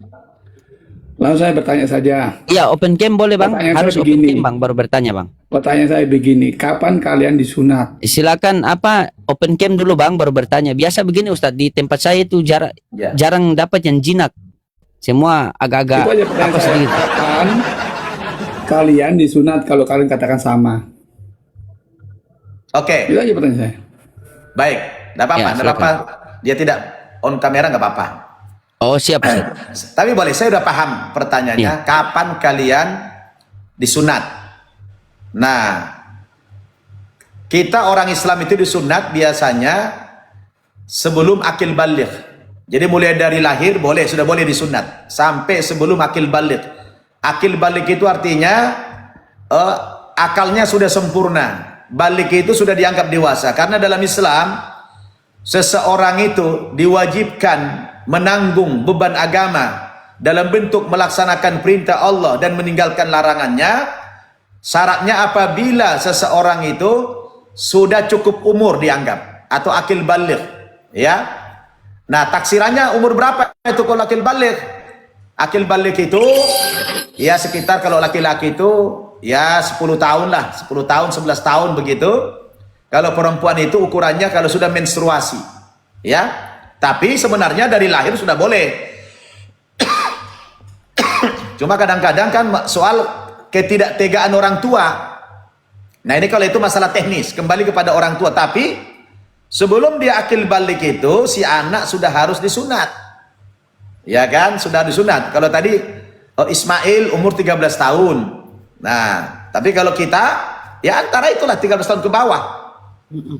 Lalu saya bertanya saja. Iya, open cam boleh Bang. Pertanyaan Harus saya open begini. cam Bang, baru bertanya Bang. Pertanyaan saya begini, kapan kalian disunat? Silakan open cam dulu Bang, baru bertanya. Biasa begini Ustadz, di tempat saya itu jarang dapat yang jinak. Semua agak-agak Itu aja pertanyaan saya. sedikit. Kapan kalian disunat kalau kalian katakan sama? Oke, Itu aja pertanyaan saya. baik. Nggak apa-apa, Ya, nggak apa-apa. Dia tidak on kamera, nggak apa-apa. Oh, siap Ustadz. Tapi boleh, saya udah paham pertanyaannya. Iya. Kapan kalian disunat? Nah, kita orang Islam itu disunat biasanya sebelum akil baligh. Jadi mulai dari lahir sudah boleh disunat sampai sebelum akil baligh. Akil baligh itu artinya akalnya sudah sempurna. Baligh itu sudah dianggap dewasa. Karena dalam Islam seseorang itu diwajibkan menanggung beban agama dalam bentuk melaksanakan perintah Allah dan meninggalkan larangannya. Syaratnya apabila seseorang itu sudah cukup umur dianggap atau akil baligh, ya. Nah, taksirannya umur berapa itu kalau akil baligh? Akil baligh itu ya sekitar kalau laki-laki itu ya 10 tahun lah, 10 tahun, 11 tahun begitu. Kalau perempuan itu ukurannya kalau sudah menstruasi. Ya. Tapi sebenarnya dari lahir sudah boleh. Cuma kadang-kadang kan soal ketidaktegaan orang tua. Nah, ini kalau itu masalah teknis, kembali kepada orang tua. Tapi sebelum dia akil balik itu, si anak sudah harus disunat. Ya kan? Sudah disunat. Kalau tadi Ismail umur 13 tahun. Nah, tapi kalau kita, ya antara itulah 13 tahun ke bawah.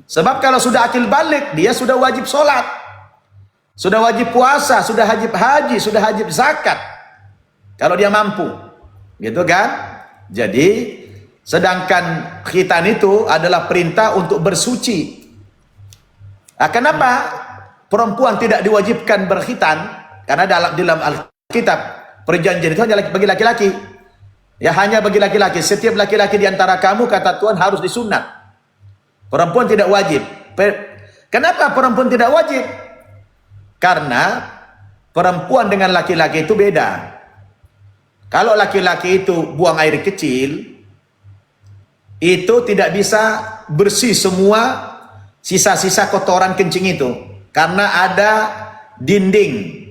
Sebab kalau sudah akil balik, dia sudah wajib sholat. sudah wajib puasa, sudah wajib haji, sudah wajib zakat. Kalau dia mampu. Gitu kan? Jadi, sedangkan khitan itu adalah perintah untuk bersuci. Nah, kenapa perempuan tidak diwajibkan berkhitan? Karena dalam Alkitab perjanjian itu hanya bagi laki-laki. Ya, hanya bagi laki-laki. Setiap laki-laki di antara kamu, kata Tuhan, harus disunat. Perempuan tidak wajib. Kenapa perempuan tidak wajib? Karena perempuan dengan laki-laki itu beda. Kalau laki-laki itu buang air kecil, itu tidak bisa bersih semua sisa-sisa kotoran kencing itu. Karena ada dinding,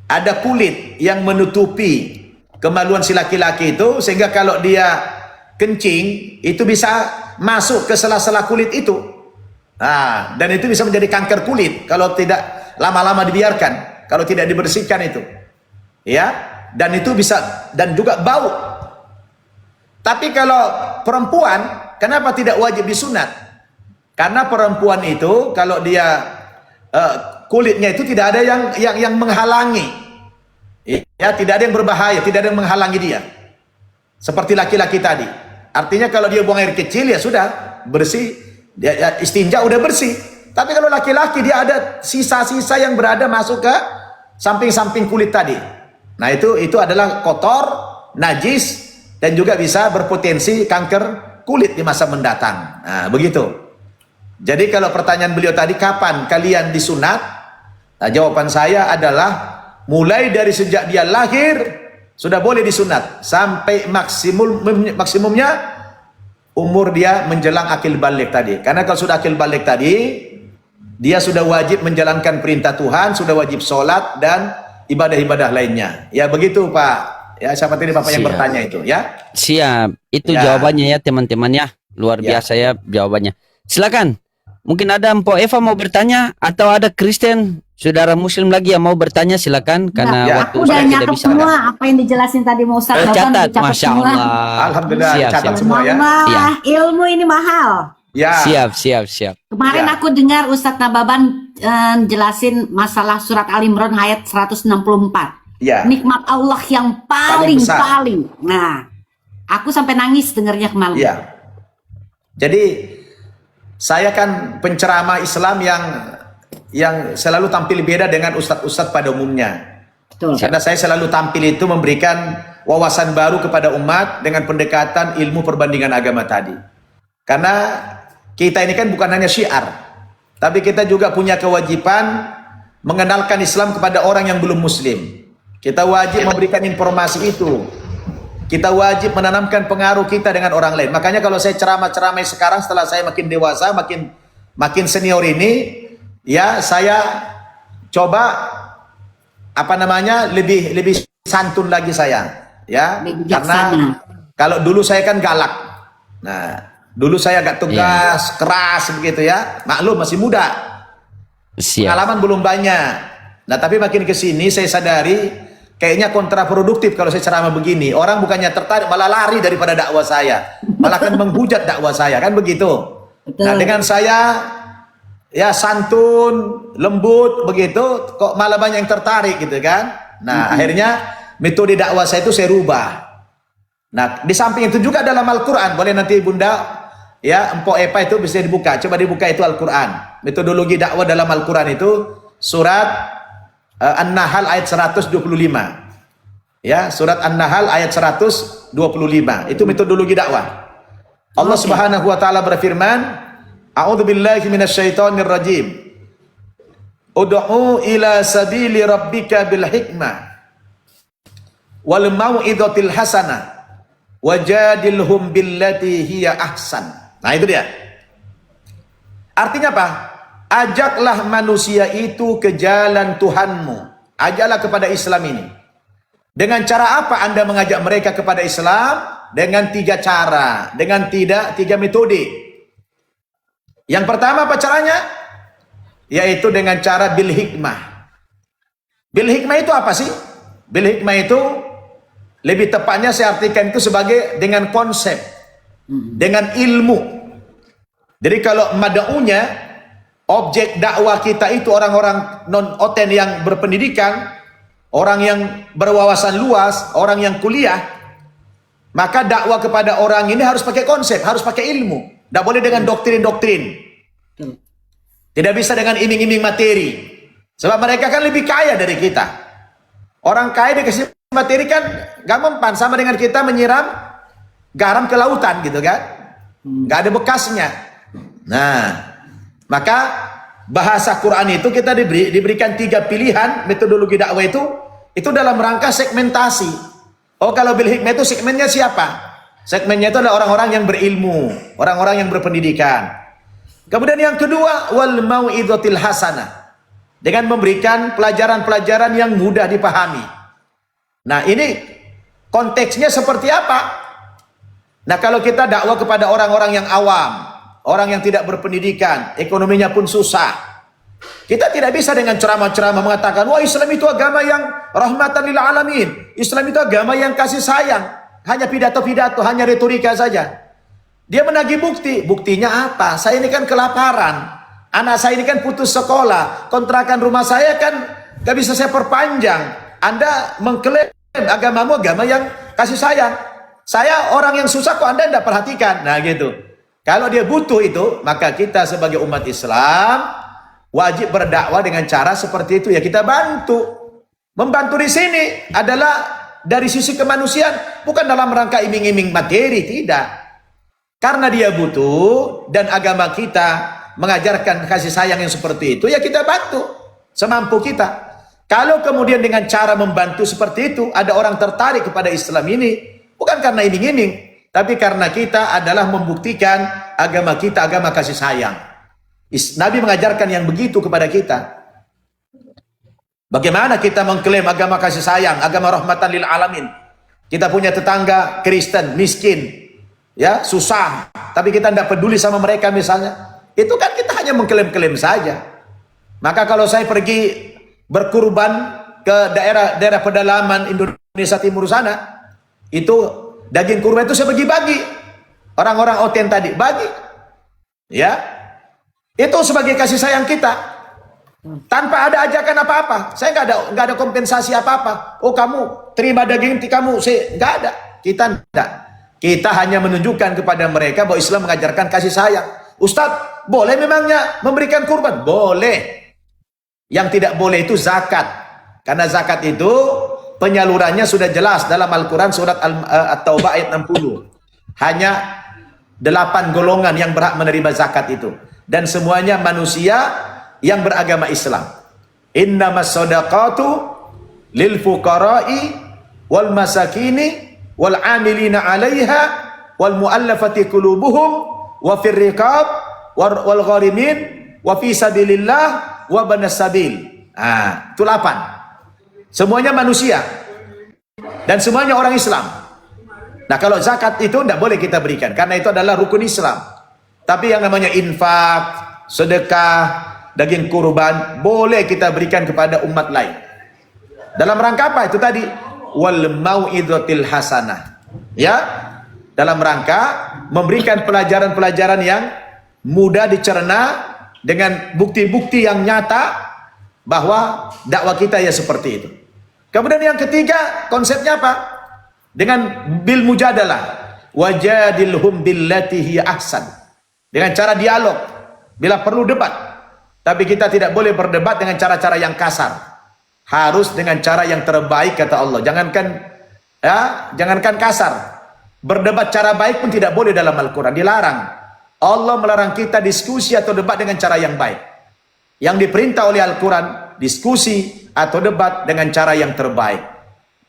ada kulit yang menutupi kemaluan si laki-laki itu, sehingga kalau dia kencing, itu bisa masuk ke sela-sela kulit itu. Nah, dan itu bisa menjadi kanker kulit kalau tidak lama-lama dibiarkan, kalau tidak dibersihkan itu. Ya, dan itu bisa, dan juga bau. Tapi kalau perempuan, kenapa tidak wajib disunat? Karena perempuan itu kalau dia kulitnya itu tidak ada yang menghalangi. Ya, tidak ada yang berbahaya, tidak ada yang menghalangi dia. Seperti laki-laki tadi. Artinya kalau dia buang air kecil ya sudah bersih, dia istinja udah bersih. Tapi kalau laki-laki dia ada sisa-sisa yang berada masuk ke samping-samping kulit tadi. Nah, itu adalah kotor, najis, dan juga bisa berpotensi kanker kulit di masa mendatang. Nah, begitu. Jadi kalau pertanyaan beliau tadi, kapan kalian disunat? Nah, jawaban saya adalah mulai dari sejak dia lahir sudah boleh disunat sampai maksimumnya umur dia menjelang akil balik tadi. Karena kalau sudah akil balik tadi, dia sudah wajib menjalankan perintah Tuhan, sudah wajib sholat dan ibadah-ibadah lainnya. Ya begitu Pak. Ya, siapa tadi Bapak yang bertanya itu ya? Siap. Itu Ya. jawabannya ya teman-teman ya. Luar biasa ya jawabannya. Silakan. Mungkin ada Mpok Eva mau bertanya atau ada Kristen saudara Muslim lagi yang mau bertanya, silakan karena Ya. waktu Aku udah sudah tidak nyatet bisa. semua apa yang dijelasin tadi mau Ustaz Baban, Tercatat, dicatat masya semua. Allah. Alhamdulillah, Siap, catat siap. semua ya. Mama, ilmu ini mahal. Ya. Siap. Kemarin Ya. aku dengar Ustadz Nababan jelasin masalah surat Al-Imran ayat 164. Ya. Nikmat Allah yang Paling besar. paling. Nah, aku sampai nangis dengarnya kemarin. Iya. Jadi saya kan penceramah Islam yang selalu tampil beda dengan ustadz-ustadz pada umumnya. Betul. Karena saya selalu tampil itu memberikan wawasan baru kepada umat dengan pendekatan ilmu perbandingan agama tadi. Karena kita ini kan bukan hanya syiar, tapi kita juga punya kewajiban mengenalkan Islam kepada orang yang belum muslim. Kita wajib memberikan informasi itu. Kita wajib menanamkan pengaruh kita dengan orang lain. Makanya kalau saya ceramah-ceramah sekarang setelah saya makin dewasa, makin senior ini, ya saya coba lebih santun lagi saya, ya. Lebih Karena bijaksana. kalau dulu saya kan galak. Nah, dulu saya agak tegas, keras begitu ya. Maklum masih muda. Siap. Pengalaman belum banyak. Nah, tapi makin ke sini saya sadari kayaknya kontraproduktif kalau saya ceramah begini. Orang bukannya tertarik, malah lari daripada dakwah saya. Malah kan menghujat dakwah saya, kan begitu. Betul. Nah, dengan saya ya santun, lembut begitu, kok malah banyak yang tertarik gitu kan. Nah, akhirnya metode dakwah saya itu saya rubah. Nah, di samping itu juga dalam Al-Quran, boleh nanti Bunda, ya, Mpok Epa itu bisa dibuka. Coba dibuka itu Al-Quran. Metodologi dakwah dalam Al-Quran itu surat An-Nahl ayat 125. Ya, surat An-Nahl ayat 125. Itu metodologi dakwah. Allah Subhanahu wa taala berfirman, A'udzu billahi minasyaitonir rajim. Ud'u ila sabili rabbika bil hikmah wal mau'izatil hasanah wajadilhum billati hiya ahsan. Nah, itu dia. Artinya apa? Ajaklah manusia itu ke jalan Tuhanmu. Ajaklah kepada Islam ini. Dengan cara apa Anda mengajak mereka kepada Islam? Dengan 3 cara, dengan 3 metode. Yang pertama apa caranya? Yaitu dengan cara bil hikmah. Bil hikmah itu apa sih? Bil hikmah itu lebih tepatnya saya artikan itu sebagai dengan konsep, dengan ilmu. Jadi kalau mad'unya objek dakwah kita itu orang-orang non-oten yang berpendidikan, orang yang berwawasan luas, orang yang kuliah, maka dakwah kepada orang ini harus pakai konsep, harus pakai ilmu. Tidak boleh dengan doktrin-doktrin. Tidak bisa dengan iming-iming materi. Sebab mereka kan lebih kaya dari kita. Orang kaya dikasih materi kan gak mempan, sama dengan kita menyiram garam ke lautan gitu kan. Gak ada bekasnya. Nah, maka bahasa Quran itu kita diberikan 3 pilihan metodologi dakwah itu dalam rangka segmentasi. Oh, kalau bil hikmah itu segmennya siapa? Segmennya itu adalah orang-orang yang berilmu, orang-orang yang berpendidikan. Kemudian yang kedua, wal mau'izatil hasanah, dengan memberikan pelajaran-pelajaran yang mudah dipahami. Nah, ini konteksnya seperti apa? Nah, kalau kita dakwah kepada orang-orang yang awam, orang yang tidak berpendidikan, ekonominya pun susah, kita tidak bisa dengan ceramah-ceramah mengatakan, wah Islam itu agama yang rahmatan lil alamin, Islam itu agama yang kasih sayang. Hanya pidato-pidato, hanya retorika saja. Dia menagih bukti. Buktinya apa? Saya ini kan kelaparan. Anak saya ini kan putus sekolah. Kontrakan rumah saya kan gak bisa saya perpanjang. Anda mengklaim agamamu agama yang kasih sayang. Saya orang yang susah kok Anda tidak perhatikan. Nah gitu. Kalau dia butuh itu, maka kita sebagai umat Islam wajib berdakwah dengan cara seperti itu. Ya kita bantu. Membantu di sini adalah dari sisi kemanusiaan, bukan dalam rangka iming-iming materi, tidak. Karena dia butuh dan agama kita mengajarkan kasih sayang yang seperti itu, ya kita bantu semampu kita. Kalau kemudian dengan cara membantu seperti itu ada orang tertarik kepada Islam ini, bukan karena iming-iming, tapi karena kita adalah membuktikan agama kita agama kasih sayang. Nabi mengajarkan yang begitu kepada kita. Bagaimana kita mengklaim agama kasih sayang, agama rahmatan lil alamin? Kita punya tetangga Kristen, miskin, ya susah, tapi kita tidak peduli sama mereka misalnya. Itu kan kita hanya mengklaim-klaim saja. Maka kalau saya pergi berkurban ke daerah pedalaman Indonesia Timur sana, itu daging kurban itu saya bagi-bagi. Orang-orang oten tadi bagi, ya itu sebagai kasih sayang kita. Tanpa ada ajakan apa-apa, saya nggak ada kompensasi apa-apa. Oh kamu terima daging kamu, saya nggak ada. Kita tidak. Kita hanya menunjukkan kepada mereka bahwa Islam mengajarkan kasih sayang. Ustadz, boleh memangnya memberikan kurban? Boleh. Yang tidak boleh itu zakat, karena zakat itu penyalurannya sudah jelas dalam Al-Quran surat At-Taubah ayat 60. Hanya 8 golongan yang berhak menerima zakat itu, dan semuanya manusia yang beragama Islam. Innamas shadaqatu lil fuqara'i wal masakini wal amilina 'alaiha wal muallafati qulubuhum wa fir riqab wal gharimin wa fi sabilillah wa banas sabil. Ah, itu 8. Semuanya manusia dan semuanya orang Islam. Nah, kalau zakat itu tidak boleh kita berikan karena itu adalah rukun Islam. Tapi yang namanya infak, sedekah, daging kurban boleh kita berikan kepada umat lain. Dalam rangka apa? Itu tadi wal mau'izatil hasanah. Ya, dalam rangka memberikan pelajaran-pelajaran yang mudah dicerna dengan bukti-bukti yang nyata bahwa dakwah kita ya seperti itu. Kemudian yang ketiga, konsepnya apa? Dengan bil mujadalah, wajadilhum billati hiya ahsan. Dengan cara dialog, bila perlu debat. Tapi kita tidak boleh berdebat dengan cara-cara yang kasar. Harus dengan cara yang terbaik kata Allah. Jangankan kasar. Berdebat cara baik pun tidak boleh dalam Al-Quran. Dilarang. Allah melarang kita diskusi atau debat dengan cara yang baik. Yang diperintah oleh Al-Quran, diskusi atau debat dengan cara yang terbaik.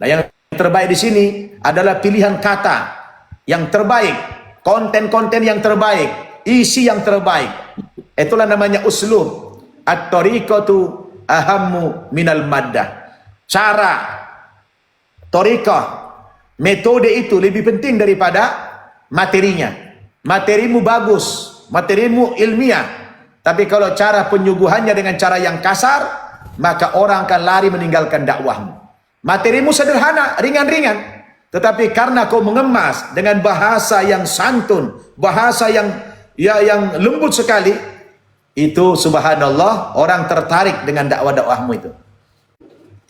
Nah, yang terbaik di sini adalah pilihan kata yang terbaik, konten-konten yang terbaik, isi yang terbaik. Itulah namanya uslub. At-tariqatu ahammu minal maddah. Cara, tariqah, metode itu lebih penting daripada materinya. Materimu bagus, materimu ilmiah, tapi kalau cara penyuguhannya dengan cara yang kasar, maka orang akan lari meninggalkan dakwahmu. Materimu sederhana, ringan-ringan, tetapi karena kau mengemas dengan bahasa yang santun, bahasa yang lembut sekali, itu subhanallah orang tertarik dengan dakwah-dakwahmu itu.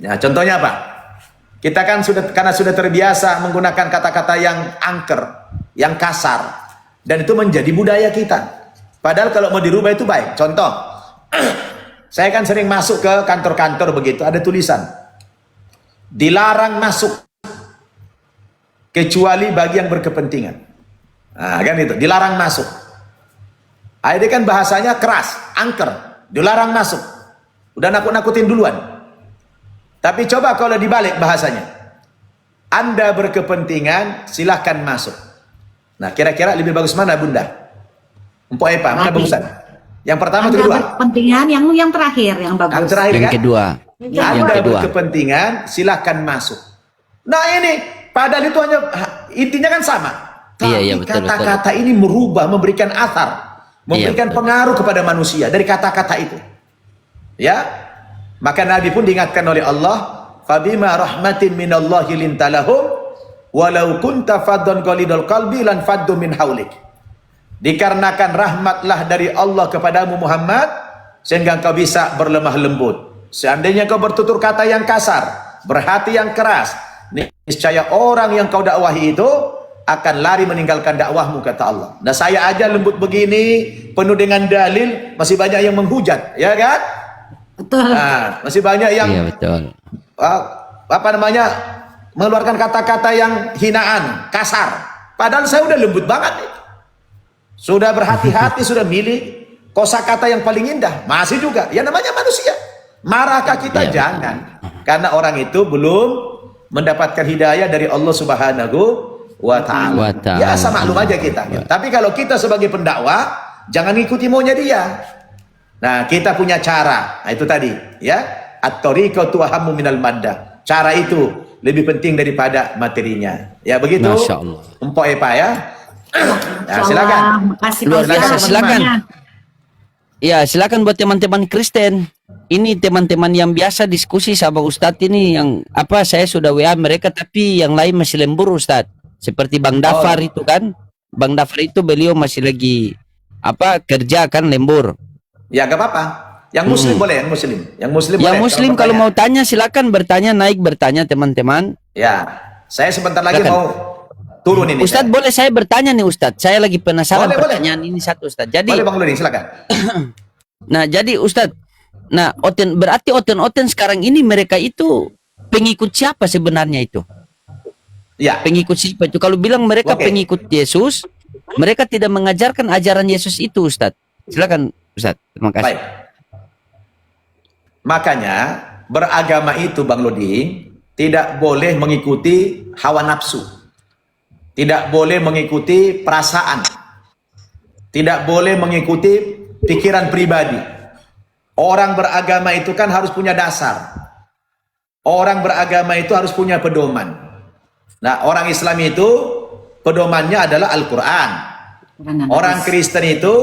Ya, contohnya apa? Kita kan karena sudah terbiasa menggunakan kata-kata yang angker, yang kasar, dan itu menjadi budaya kita. Padahal kalau mau dirubah itu baik. Contoh, saya kan sering masuk ke kantor-kantor begitu, ada tulisan dilarang masuk kecuali bagi yang berkepentingan. Nah, kan itu, dilarang masuk. Ini kan bahasanya keras, angker, dilarang masuk. Udah nakut-nakutin duluan. Tapi coba kalau dibalik bahasanya. Anda berkepentingan, silahkan masuk. Nah, kira-kira lebih bagus mana, Bunda? Empok Epa, mana bagusan? Yang pertama atau kedua? Kepentingan yang terakhir yang bagus. Yang terakhir Yang kan? kedua. Yang Anda kedua. berkepentingan, silahkan masuk. Nah ini, padahal itu hanya intinya kan sama. Tapi Iya, betul, kata-kata ini merubah, memberikan athar, memberikan betul. pengaruh kepada manusia dari kata-kata itu. Ya, maka Nabi pun diingatkan oleh Allah, "Fabima rahmatin minallahi lintalahum, walau kunta faddan qalidul qalbi lan faddu min haulik." Dikarenakan rahmatlah dari Allah kepadamu Muhammad, sehingga engkau bisa berlemah lembut. Seandainya kau bertutur kata yang kasar, berhati yang keras, niscaya orang yang kau dakwahi itu akan lari meninggalkan dakwahmu, kata Allah. Nah, saya aja lembut begini, penuh dengan dalil, masih banyak yang menghujat, ya kan? Betul. Nah, masih banyak yang Iya, betul. mengeluarkan kata-kata yang hinaan, kasar. Padahal saya udah lembut banget. Sudah berhati-hati, sudah milih kosakata yang paling indah. Masih juga, ya namanya manusia. Marahkah kita? Iya, Jangan. Karena orang itu belum mendapatkan hidayah dari Allah Subhanahu wa ta'ala. Ya, asal maklum aja kita. Tapi kalau kita sebagai pendakwah, jangan ikuti maunya dia. Nah, kita punya cara. Nah, itu tadi, ya. At-tariqatu ahammu minal maddah. Cara itu lebih penting daripada materinya. Ya, begitu. Masya Allah. Empok Epa ya. Nah, silakan. Makasih, Luar biasa, Ustaz. silakan. Ya, silakan buat teman-teman Kristen. Ini teman-teman yang biasa diskusi sama Ustadz ini yang saya sudah WA mereka tapi yang lain masih lembur Ustadz. Seperti Bang Dafar itu kan. Bang Dafar itu beliau masih lagi kerja kan lembur. Ya, gak apa-apa. Yang muslim boleh, yang muslim. Yang muslim Yang boleh. muslim kalau mau tanya silakan bertanya teman-teman. Ya, saya sebentar lagi Silakan. mau turun ini. Ustadz boleh saya bertanya nih Ustadz. Saya lagi penasaran Boleh, pertanyaan ini satu Ustadz. Jadi Boleh Bang Ludi, silakan. Nah, jadi Ustadz, berarti oten sekarang ini mereka itu pengikut siapa sebenarnya itu? Ya. Pengikut siapa itu? Kalau bilang mereka Oke. pengikut Yesus, mereka tidak mengajarkan ajaran Yesus itu, Ustadz. Silakan, Ustadz. Terima kasih. Baik. Makanya beragama itu Bang Lodi tidak boleh mengikuti hawa nafsu. Tidak boleh mengikuti perasaan. Tidak boleh mengikuti pikiran pribadi. Orang beragama itu kan harus punya dasar. Orang beragama itu harus punya pedoman. Nah, orang Islam itu pedomannya adalah Al-Quran. Orang Kristen itu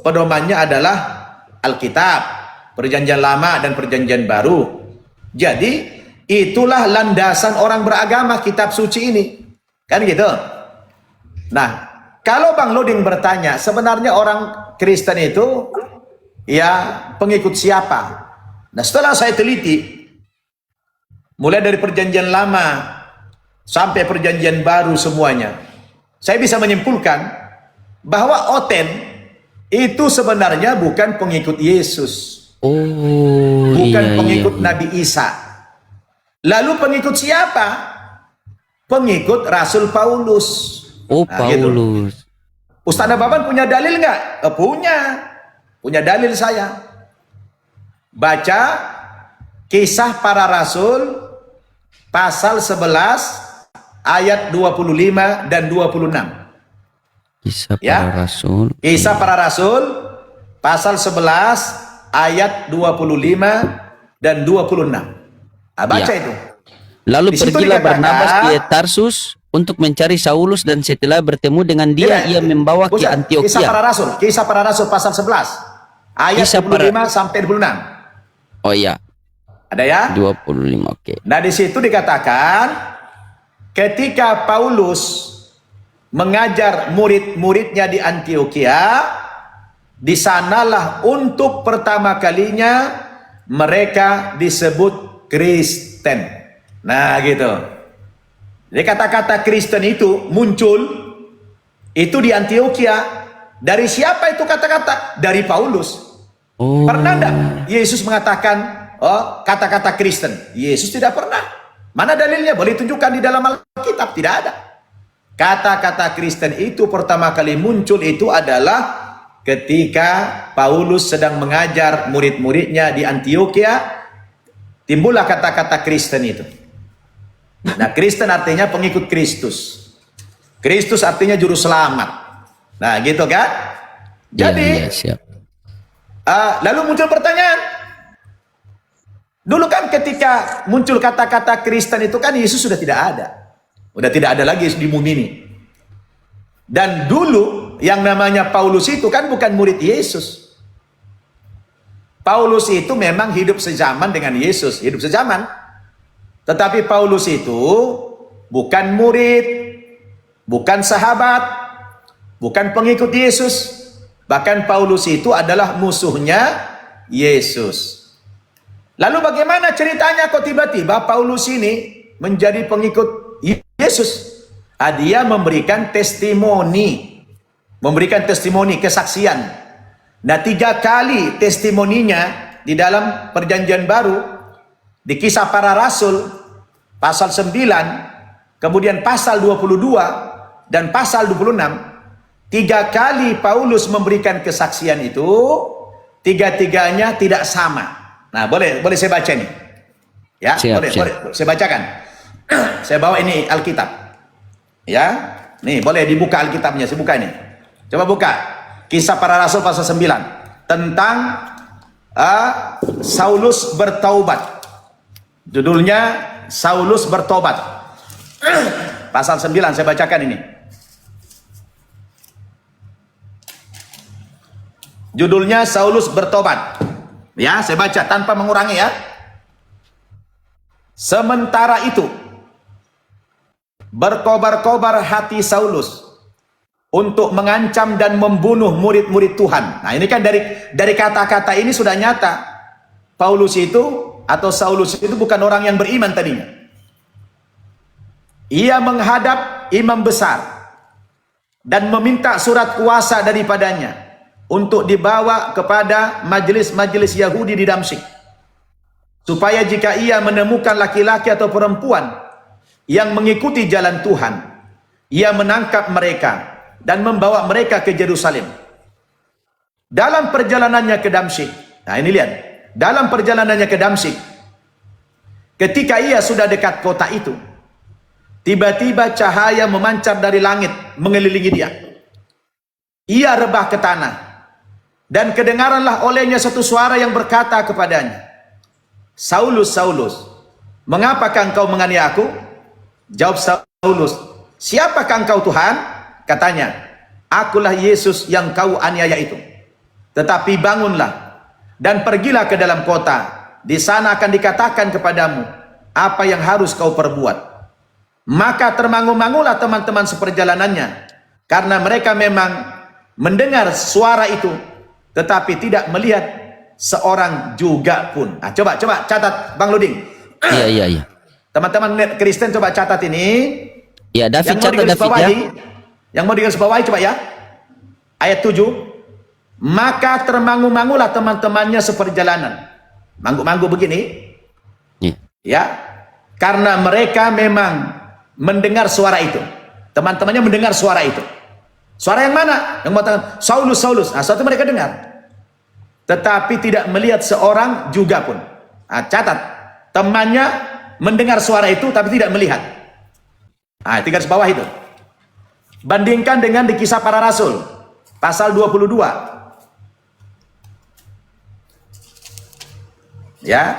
pedomannya adalah Alkitab, Perjanjian Lama dan Perjanjian Baru. Jadi itulah landasan orang beragama, kitab suci ini. Kan gitu. Nah, kalau Bang Loding bertanya, sebenarnya orang Kristen itu ya pengikut siapa? Nah, setelah saya teliti, mulai dari Perjanjian Lama sampai Perjanjian Baru semuanya, saya bisa menyimpulkan bahwa Oten itu sebenarnya bukan pengikut Yesus. Bukan pengikut Nabi Isa. Lalu pengikut siapa? Pengikut Rasul Paulus. Paulus. Gitu. Ustaz Nababan punya dalil nggak? Punya dalil saya. Baca Kisah Para Rasul pasal 11 ayat 25 dan 26. Kisah Para Rasul. Kisah Para Rasul pasal 11 ayat 25 dan 26. Baca itu. Lalu Di situ pergilah dikatakan, Barnabas ke Tarsus untuk mencari Saulus dan setelah bertemu dengan dia ia membawa ke Antiokhia. Kisah Para Rasul pasal 11 ayat Kisah 25 sampai 26. Oh iya. Ada ya? 25, oke. Nah, di situ dikatakan ketika Paulus mengajar murid-muridnya di Antiokhia, Di sanalah untuk pertama kalinya mereka disebut Kristen. Nah gitu. Jadi kata-kata Kristen itu muncul itu di Antioquia. Dari siapa itu kata-kata? Dari Paulus. Oh. Pernah enggak Yesus mengatakan kata-kata Kristen? Yesus tidak pernah. Mana dalilnya? Boleh tunjukkan di dalam Alkitab? Tidak ada. Kata-kata Kristen itu pertama kali muncul itu adalah ketika Paulus sedang mengajar murid-muridnya di Antioquia, timbullah kata-kata Kristen itu. Nah, Kristen artinya pengikut Kristus. Kristus artinya juru selamat. Nah, gitu kan? Jadi, ya, siap. Lalu muncul pertanyaan. Dulu kan ketika muncul kata-kata Kristen itu kan Yesus sudah tidak ada. Udah tidak ada lagi di bumi ini. Dan dulu yang namanya Paulus itu kan bukan murid Yesus. Paulus itu memang hidup sezaman dengan Yesus, hidup sezaman. Tetapi Paulus itu bukan murid, bukan sahabat, bukan pengikut Yesus. Bahkan Paulus itu adalah musuhnya Yesus. Lalu bagaimana ceritanya kok tiba-tiba Paulus ini menjadi pengikut Yesus? Dia memberikan testimoni. Memberikan testimoni, kesaksian. Nah, 3 kali testimoninya di dalam perjanjian baru, di Kisah Para Rasul, pasal 9, kemudian pasal 22, dan pasal 26, 3 kali Paulus memberikan kesaksian itu, 3-tiganya tidak sama. Nah, boleh saya baca nih. Ya, Siap, boleh, siap. boleh, saya bacakan. Saya bawa ini Alkitab. Ya, nih boleh dibuka Alkitabnya, saya buka ini. Coba buka Kisah Para Rasul pasal 9 tentang Saulus bertaubat. Judulnya Saulus bertobat. Pasal 9 saya bacakan ini. Judulnya Saulus bertobat. Ya, saya baca tanpa mengurangi ya. Sementara itu berkobar-kobar hati Saulus untuk mengancam dan membunuh murid-murid Tuhan. Nah, ini kan dari kata-kata ini sudah nyata. Paulus itu atau Saulus itu bukan orang yang beriman tadinya. Ia menghadap imam besar dan meminta surat kuasa daripadanya untuk dibawa kepada majelis-majelis Yahudi di Damsyik, supaya jika ia menemukan laki-laki atau perempuan yang mengikuti jalan Tuhan, ia menangkap mereka dan membawa mereka ke Yerusalem. Dalam perjalanannya ke Damsyik, nah ini lihat, dalam perjalanannya ke Damsyik, ketika ia sudah dekat kota itu, tiba-tiba cahaya memancar dari langit mengelilingi dia. Ia rebah ke tanah, dan kedengaranlah olehnya satu suara yang berkata kepadanya, "Saulus, Saulus, mengapakah engkau menganiaya aku?" Jawab Saulus, "Siapakah engkau Tuhan?" Katanya, "Akulah Yesus yang kau aniaya itu. Tetapi bangunlah dan pergilah ke dalam kota. Di sana akan dikatakan kepadamu apa yang harus kau perbuat." Maka termangu-mangulah teman-teman seperjalanannya, karena mereka memang mendengar suara itu, tetapi tidak melihat seorang juga pun. Nah, coba catat Bang Luding. Iya. Teman-teman Kristen coba catat ini. Ya, David Yang mau catat David ya. digarisbawahi, yang mau digarisbawahi coba ya. Ayat 7. Maka termangu-mangulah teman-temannya seperjalanan. Manggu-manggu begini. Iya. Ya. Karena mereka memang mendengar suara itu. Teman-temannya mendengar suara itu. Suara yang mana? Yang mengatakan, "Saulus, Saulus." Nah, suatu mereka dengar. Tetapi tidak melihat seorang juga pun. Nah, catat. Temannya mendengar suara itu tapi tidak melihat. Nah, itu garis bawah itu. Bandingkan dengan di Kisah Para Rasul pasal 22. Ya.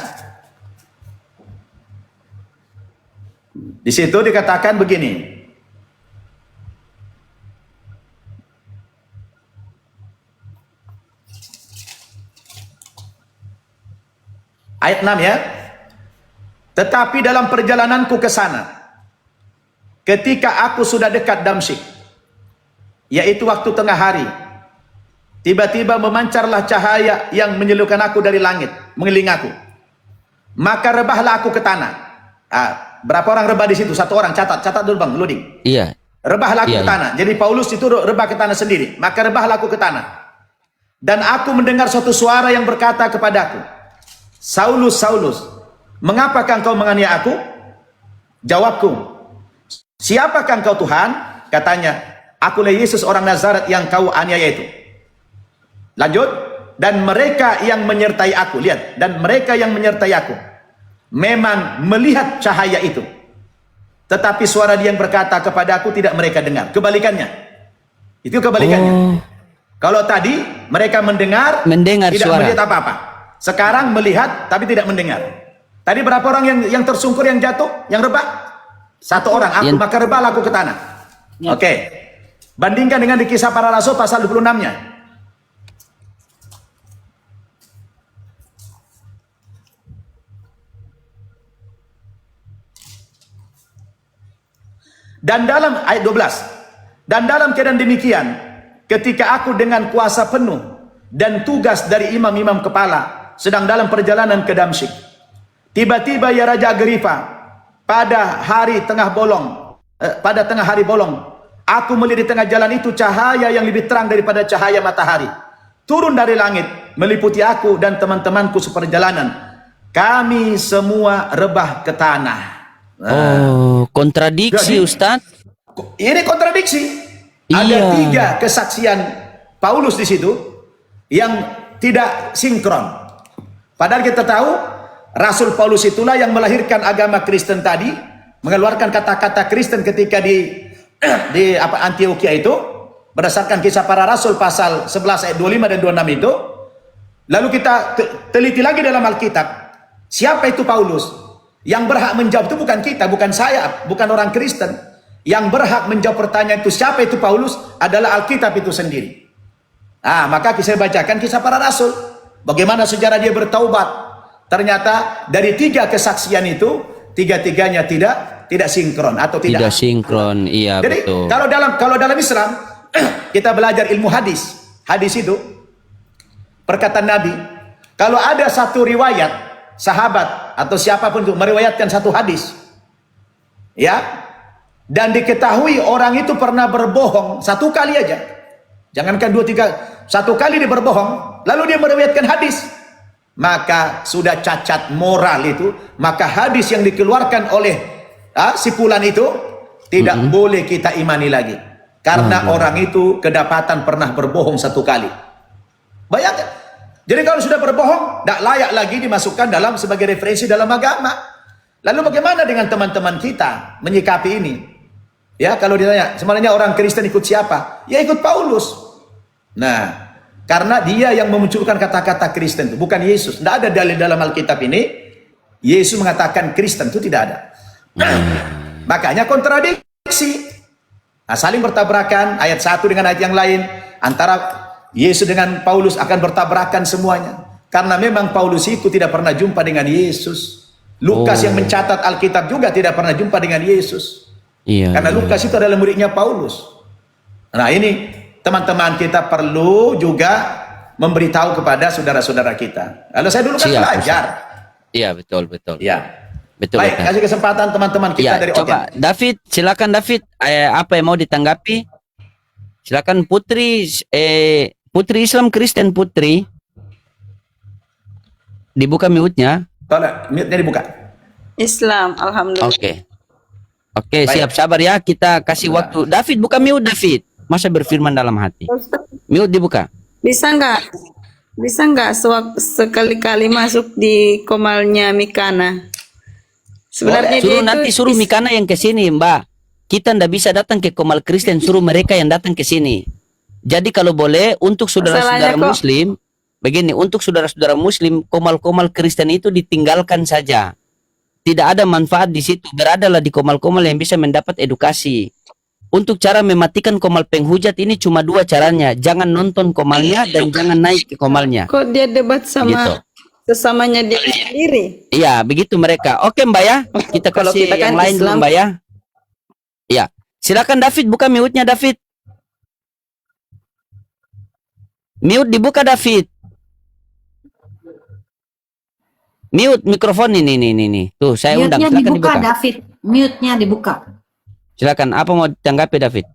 Di situ dikatakan begini. Ayat 6 ya. Tetapi dalam perjalananku ke sana, ketika aku sudah dekat Damsyik, yaitu waktu tengah hari, tiba-tiba memancarlah cahaya yang menyilaukan aku dari langit, mengelilingi aku. Maka rebahlah aku ke tanah. Berapa orang rebah di situ? Satu orang, catat dulu Bang, loading. Iya. Rebahlah aku Iya, ke tanah. Jadi Paulus itu rebah ke tanah sendiri. Maka rebahlah aku ke tanah. Dan aku mendengar suatu suara yang berkata kepadaku, Saulus, Saulus, mengapakah engkau menganiaya aku? Jawabku, siapakah engkau Tuhan? Katanya, akulah Yesus orang Nazaret yang kau aniaya itu. Lanjut, dan mereka yang menyertai aku, lihat, dan mereka yang menyertai aku memang melihat cahaya itu. Tetapi suara dia yang berkata kepada aku tidak mereka dengar. Kebalikannya. Itu kebalikannya. Kalau tadi mereka mendengar tidak suara, melihat apa-apa. Sekarang melihat tapi tidak mendengar. Tadi berapa orang yang tersungkur, yang jatuh, yang rebah? Satu orang. Aku, maka rebahlah aku ke tanah. Ya. Oke. Bandingkan dengan di Kisah Para Rasul pasal 26-nya. Dan dalam ayat 12, dan dalam keadaan demikian, ketika aku dengan kuasa penuh dan tugas dari imam-imam kepala sedang dalam perjalanan ke Damsyik, tiba-tiba ya Raja Agripa, pada tengah hari bolong, aku melihat di tengah jalan itu cahaya yang lebih terang daripada cahaya matahari, turun dari langit, meliputi aku dan teman-temanku seperjalanan. Kami semua rebah ke tanah. Oh, kontradiksi Jadi, Ustaz. Ini kontradiksi. Iya. Ada 3 kesaksian Paulus di situ yang tidak sinkron. Padahal kita tahu Rasul Paulus itulah yang melahirkan agama Kristen tadi, mengeluarkan kata-kata Kristen ketika di Antioquia itu, berdasarkan Kisah Para Rasul pasal 11 ayat 25 dan 26 itu. Lalu kita teliti lagi dalam Alkitab, siapa itu Paulus? Yang berhak menjawab itu bukan kita, bukan saya, bukan orang Kristen. Yang berhak menjawab pertanyaan itu siapa itu Paulus adalah Alkitab itu sendiri. Maka saya bacakan Kisah Para Rasul, bagaimana sejarah dia bertaubat. Ternyata dari 3 kesaksian itu, 3-tiganya tidak sinkron atau tidak sinkron. Iya. Jadi betul. kalau dalam Islam kita belajar ilmu hadis. Hadis itu perkataan Nabi. Kalau ada satu riwayat sahabat atau siapapun itu meriwayatkan satu hadis, ya, dan diketahui orang itu pernah berbohong 1 kali aja, jangankan 2, 3, 1 kali dia berbohong, lalu dia meriwayatkan hadis, maka sudah cacat moral itu. Maka hadis yang dikeluarkan oleh si fulan itu tidak boleh kita imani lagi, karena orang itu kedapatan pernah berbohong 1 kali. Bayangkan. Jadi kalau sudah berbohong, tidak layak lagi dimasukkan sebagai referensi dalam agama. Lalu bagaimana dengan teman-teman kita menyikapi ini? Ya, kalau ditanya, sebenarnya orang Kristen ikut siapa? Ya ikut Paulus. Nah, karena dia yang memunculkan kata-kata Kristen itu, bukan Yesus. Tidak ada dalil dalam Alkitab ini, Yesus mengatakan Kristen itu tidak ada. Makanya kontradiksi. Saling bertabrakan, ayat 1 dengan ayat yang lain, antara Yesus dengan Paulus akan bertabrakan semuanya. Karena memang Paulus itu tidak pernah jumpa dengan Yesus. Lukas yang mencatat Alkitab juga tidak pernah jumpa dengan Yesus. Iya. Karena Lukas itu adalah muridnya Paulus. Nah ini teman-teman kita perlu juga memberitahu kepada saudara-saudara kita. Kalau saya dulu kan belajar. Iya, betul. Ya. Betul. Baik, kasih kesempatan teman-teman kita dari coba Oten. David, silakan David, apa yang mau ditanggapi? Silakan Putri Islam Kristen Putri. Dibuka mute-nya. Mute-nya dibuka. Islam, alhamdulillah. Oke, siap, sabar ya. Kita kasih waktu. David, buka mute David. Masa berfirman dalam hati. Mute dibuka. Bisa nggak sekali-kali masuk di komalnya Mikana? Sebenarnya Suruh Mikana yang ke sini, Mbak. Kita ndak bisa datang ke Komal Kristen, suruh mereka yang datang ke sini. Jadi kalau boleh untuk saudara-saudara Muslim, begini, untuk saudara-saudara Muslim, komal-komal Kristen itu ditinggalkan saja. Tidak ada manfaat di situ. Beradalah di komal-komal yang bisa mendapat edukasi. Untuk cara mematikan komal penghujat ini cuma 2 caranya. Jangan nonton komalnya dan jangan naik ke komalnya. Kok dia debat sama Gitu. sesamanya dia sendiri? Iya, begitu mereka. Oke, Mbak ya. Kita Kalau kasih kita kan yang lain dulu, Islam. Mbak ya. Ya, silakan David, buka mute-nya David. Mute dibuka David. Mute mikrofon ini. Tuh, saya undang. Mute-nya Silakan dibuka, dibuka. David. Mute-nya dibuka. Silakan. Apa mau tanggapi David?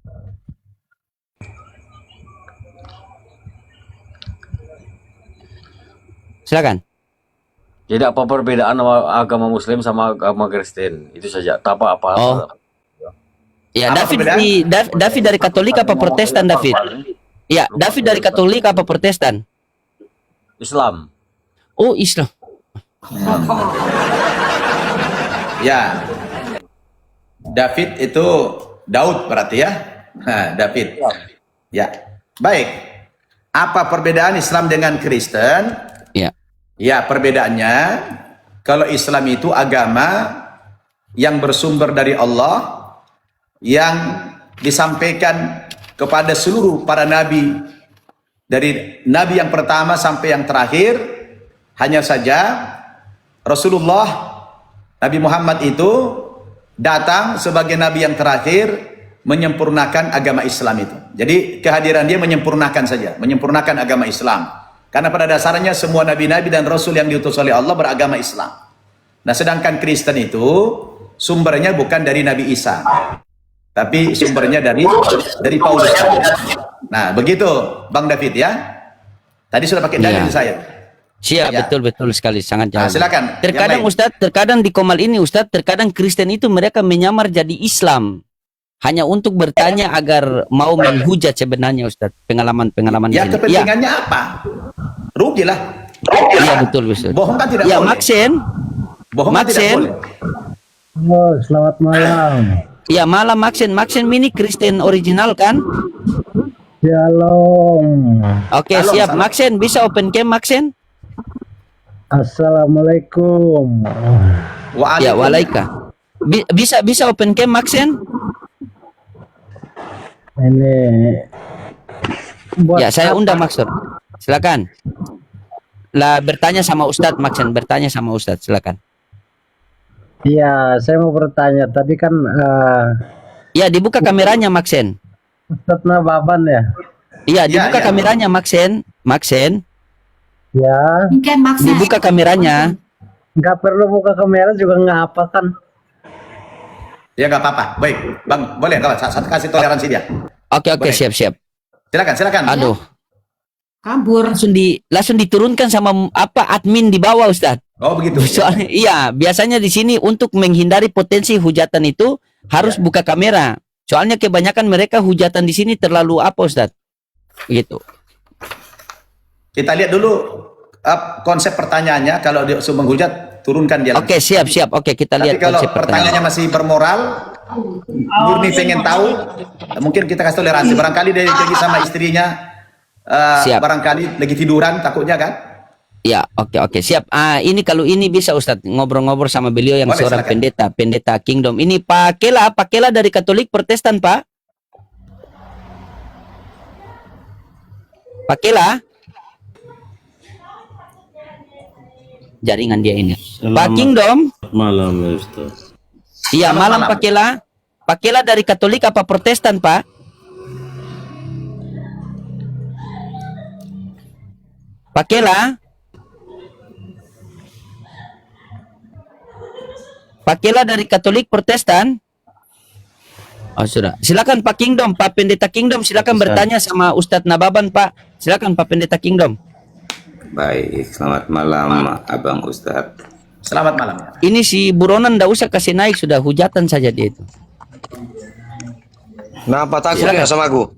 Silakan. Jadi apa perbedaan agama Muslim sama agama Kristen? Itu saja. Tak apa-apa. Oh. Ya, Apa David perbedaan? David dari Katolik apa Protestan, David? Ya, David dari Katolik apa Protestan? Islam. Oh, Islam. Ya. David itu Daud berarti ya? Nah, David. Ya. Baik. Apa perbedaan Islam dengan Kristen? Ya. Ya, perbedaannya kalau Islam itu agama yang bersumber dari Allah, yang disampaikan kepada seluruh para nabi, dari nabi yang pertama sampai yang terakhir. Hanya saja Rasulullah Nabi Muhammad itu datang sebagai nabi yang terakhir menyempurnakan agama Islam itu. Jadi kehadiran dia menyempurnakan saja, menyempurnakan agama Islam. Karena pada dasarnya semua nabi-nabi dan rasul yang diutus oleh Allah beragama Islam. Nah, sedangkan Kristen itu sumbernya bukan dari Nabi Isa, tapi sumbernya dari Paulus. Nah, begitu Bang David ya. Tadi sudah pakai dalil Iya. saya. Siap, Ya. betul sekali, sangat Nah, jalan. silakan. Terkadang Yang lain. Ustadz, terkadang di Komal ini Ustadz, terkadang Kristen itu mereka menyamar jadi Islam hanya untuk bertanya agar mau menghujat sebenarnya Ustadz, pengalaman Ya, di sini. kepentingannya apa? Rugilah. Iya, betul. Bohong kan tidak Ya, boleh. Maksen. Bohong kan tidak Maksen. boleh. Oh, selamat malam. Ya, malam Maksen. Maksen ini Kristen original kan? Shalom. Oke, Salam, siap. salam. Maksen, bisa open cam Maksen? Assalamualaikum. Ya, walaika. Bisa open cam Maksen? Ini buat Ya, saya undang maksud. Silakan. Lah bertanya sama Ustadz Maksen, bertanya sama Ustadz, silakan. Iya, saya mau bertanya. Tadi kan Ya, dibuka kameranya Maksen. Ustadz Nababan ya? Iya, Ya, dibuka ya. kameranya Maksen. Maksen, Ya, Mungkin maksudnya dibuka kameranya. nggak perlu buka kamera juga nggak apa kan? Ya nggak apa-apa. Baik, Bang, boleh nggak? Saya kasih toleransi dia. Oke, Boleh. siap. Silakan. Aduh, kabur. langsung diturunkan sama admin di bawah Ustadz. Oh begitu. Soalnya, iya, biasanya di sini untuk menghindari potensi hujatan itu harus buka kamera. Soalnya kebanyakan mereka hujatan di sini terlalu Ustadz? Gitu. Kita lihat dulu konsep pertanyaannya. Kalau dia menghujat, turunkan dia. Oke, siap. Oke, kita Tapi lihat kalau konsep pertanyaannya masih bermoral, murni pengen tahu, mungkin kita kasih toleransi. Barangkali dia pergi sama istrinya, Siap. barangkali lagi tiduran, takutnya kan? Ya, oke, siap. Ini kalau ini bisa Ustadz ngobrol-ngobrol sama beliau yang Boleh, seorang silakan. pendeta Kingdom. Ini Pak Kela dari Katolik Protestan, Pak. Pak Kela. Jaringan dia ini. Pak Kingdom. Malam ya Ustaz. Iya, Selamat malam malam. Pak Kela. Pak Kela dari Katolik apa Protestan, Pak? Pak Kela. Pak Kela dari Katolik Protestan. Oh, sudah. Silakan Pak Kingdom, Pak Pendeta Kingdom, silakan bertanya sama Ustadz Nababan, Pak. Silakan Pak Pendeta Kingdom. Baik, selamat malam Abang Ustadz. Selamat malam. Ini si Buronan ndak usah kasih naik, sudah hujatan saja dia itu. Nah, apa takut Silakan. ya sama aku?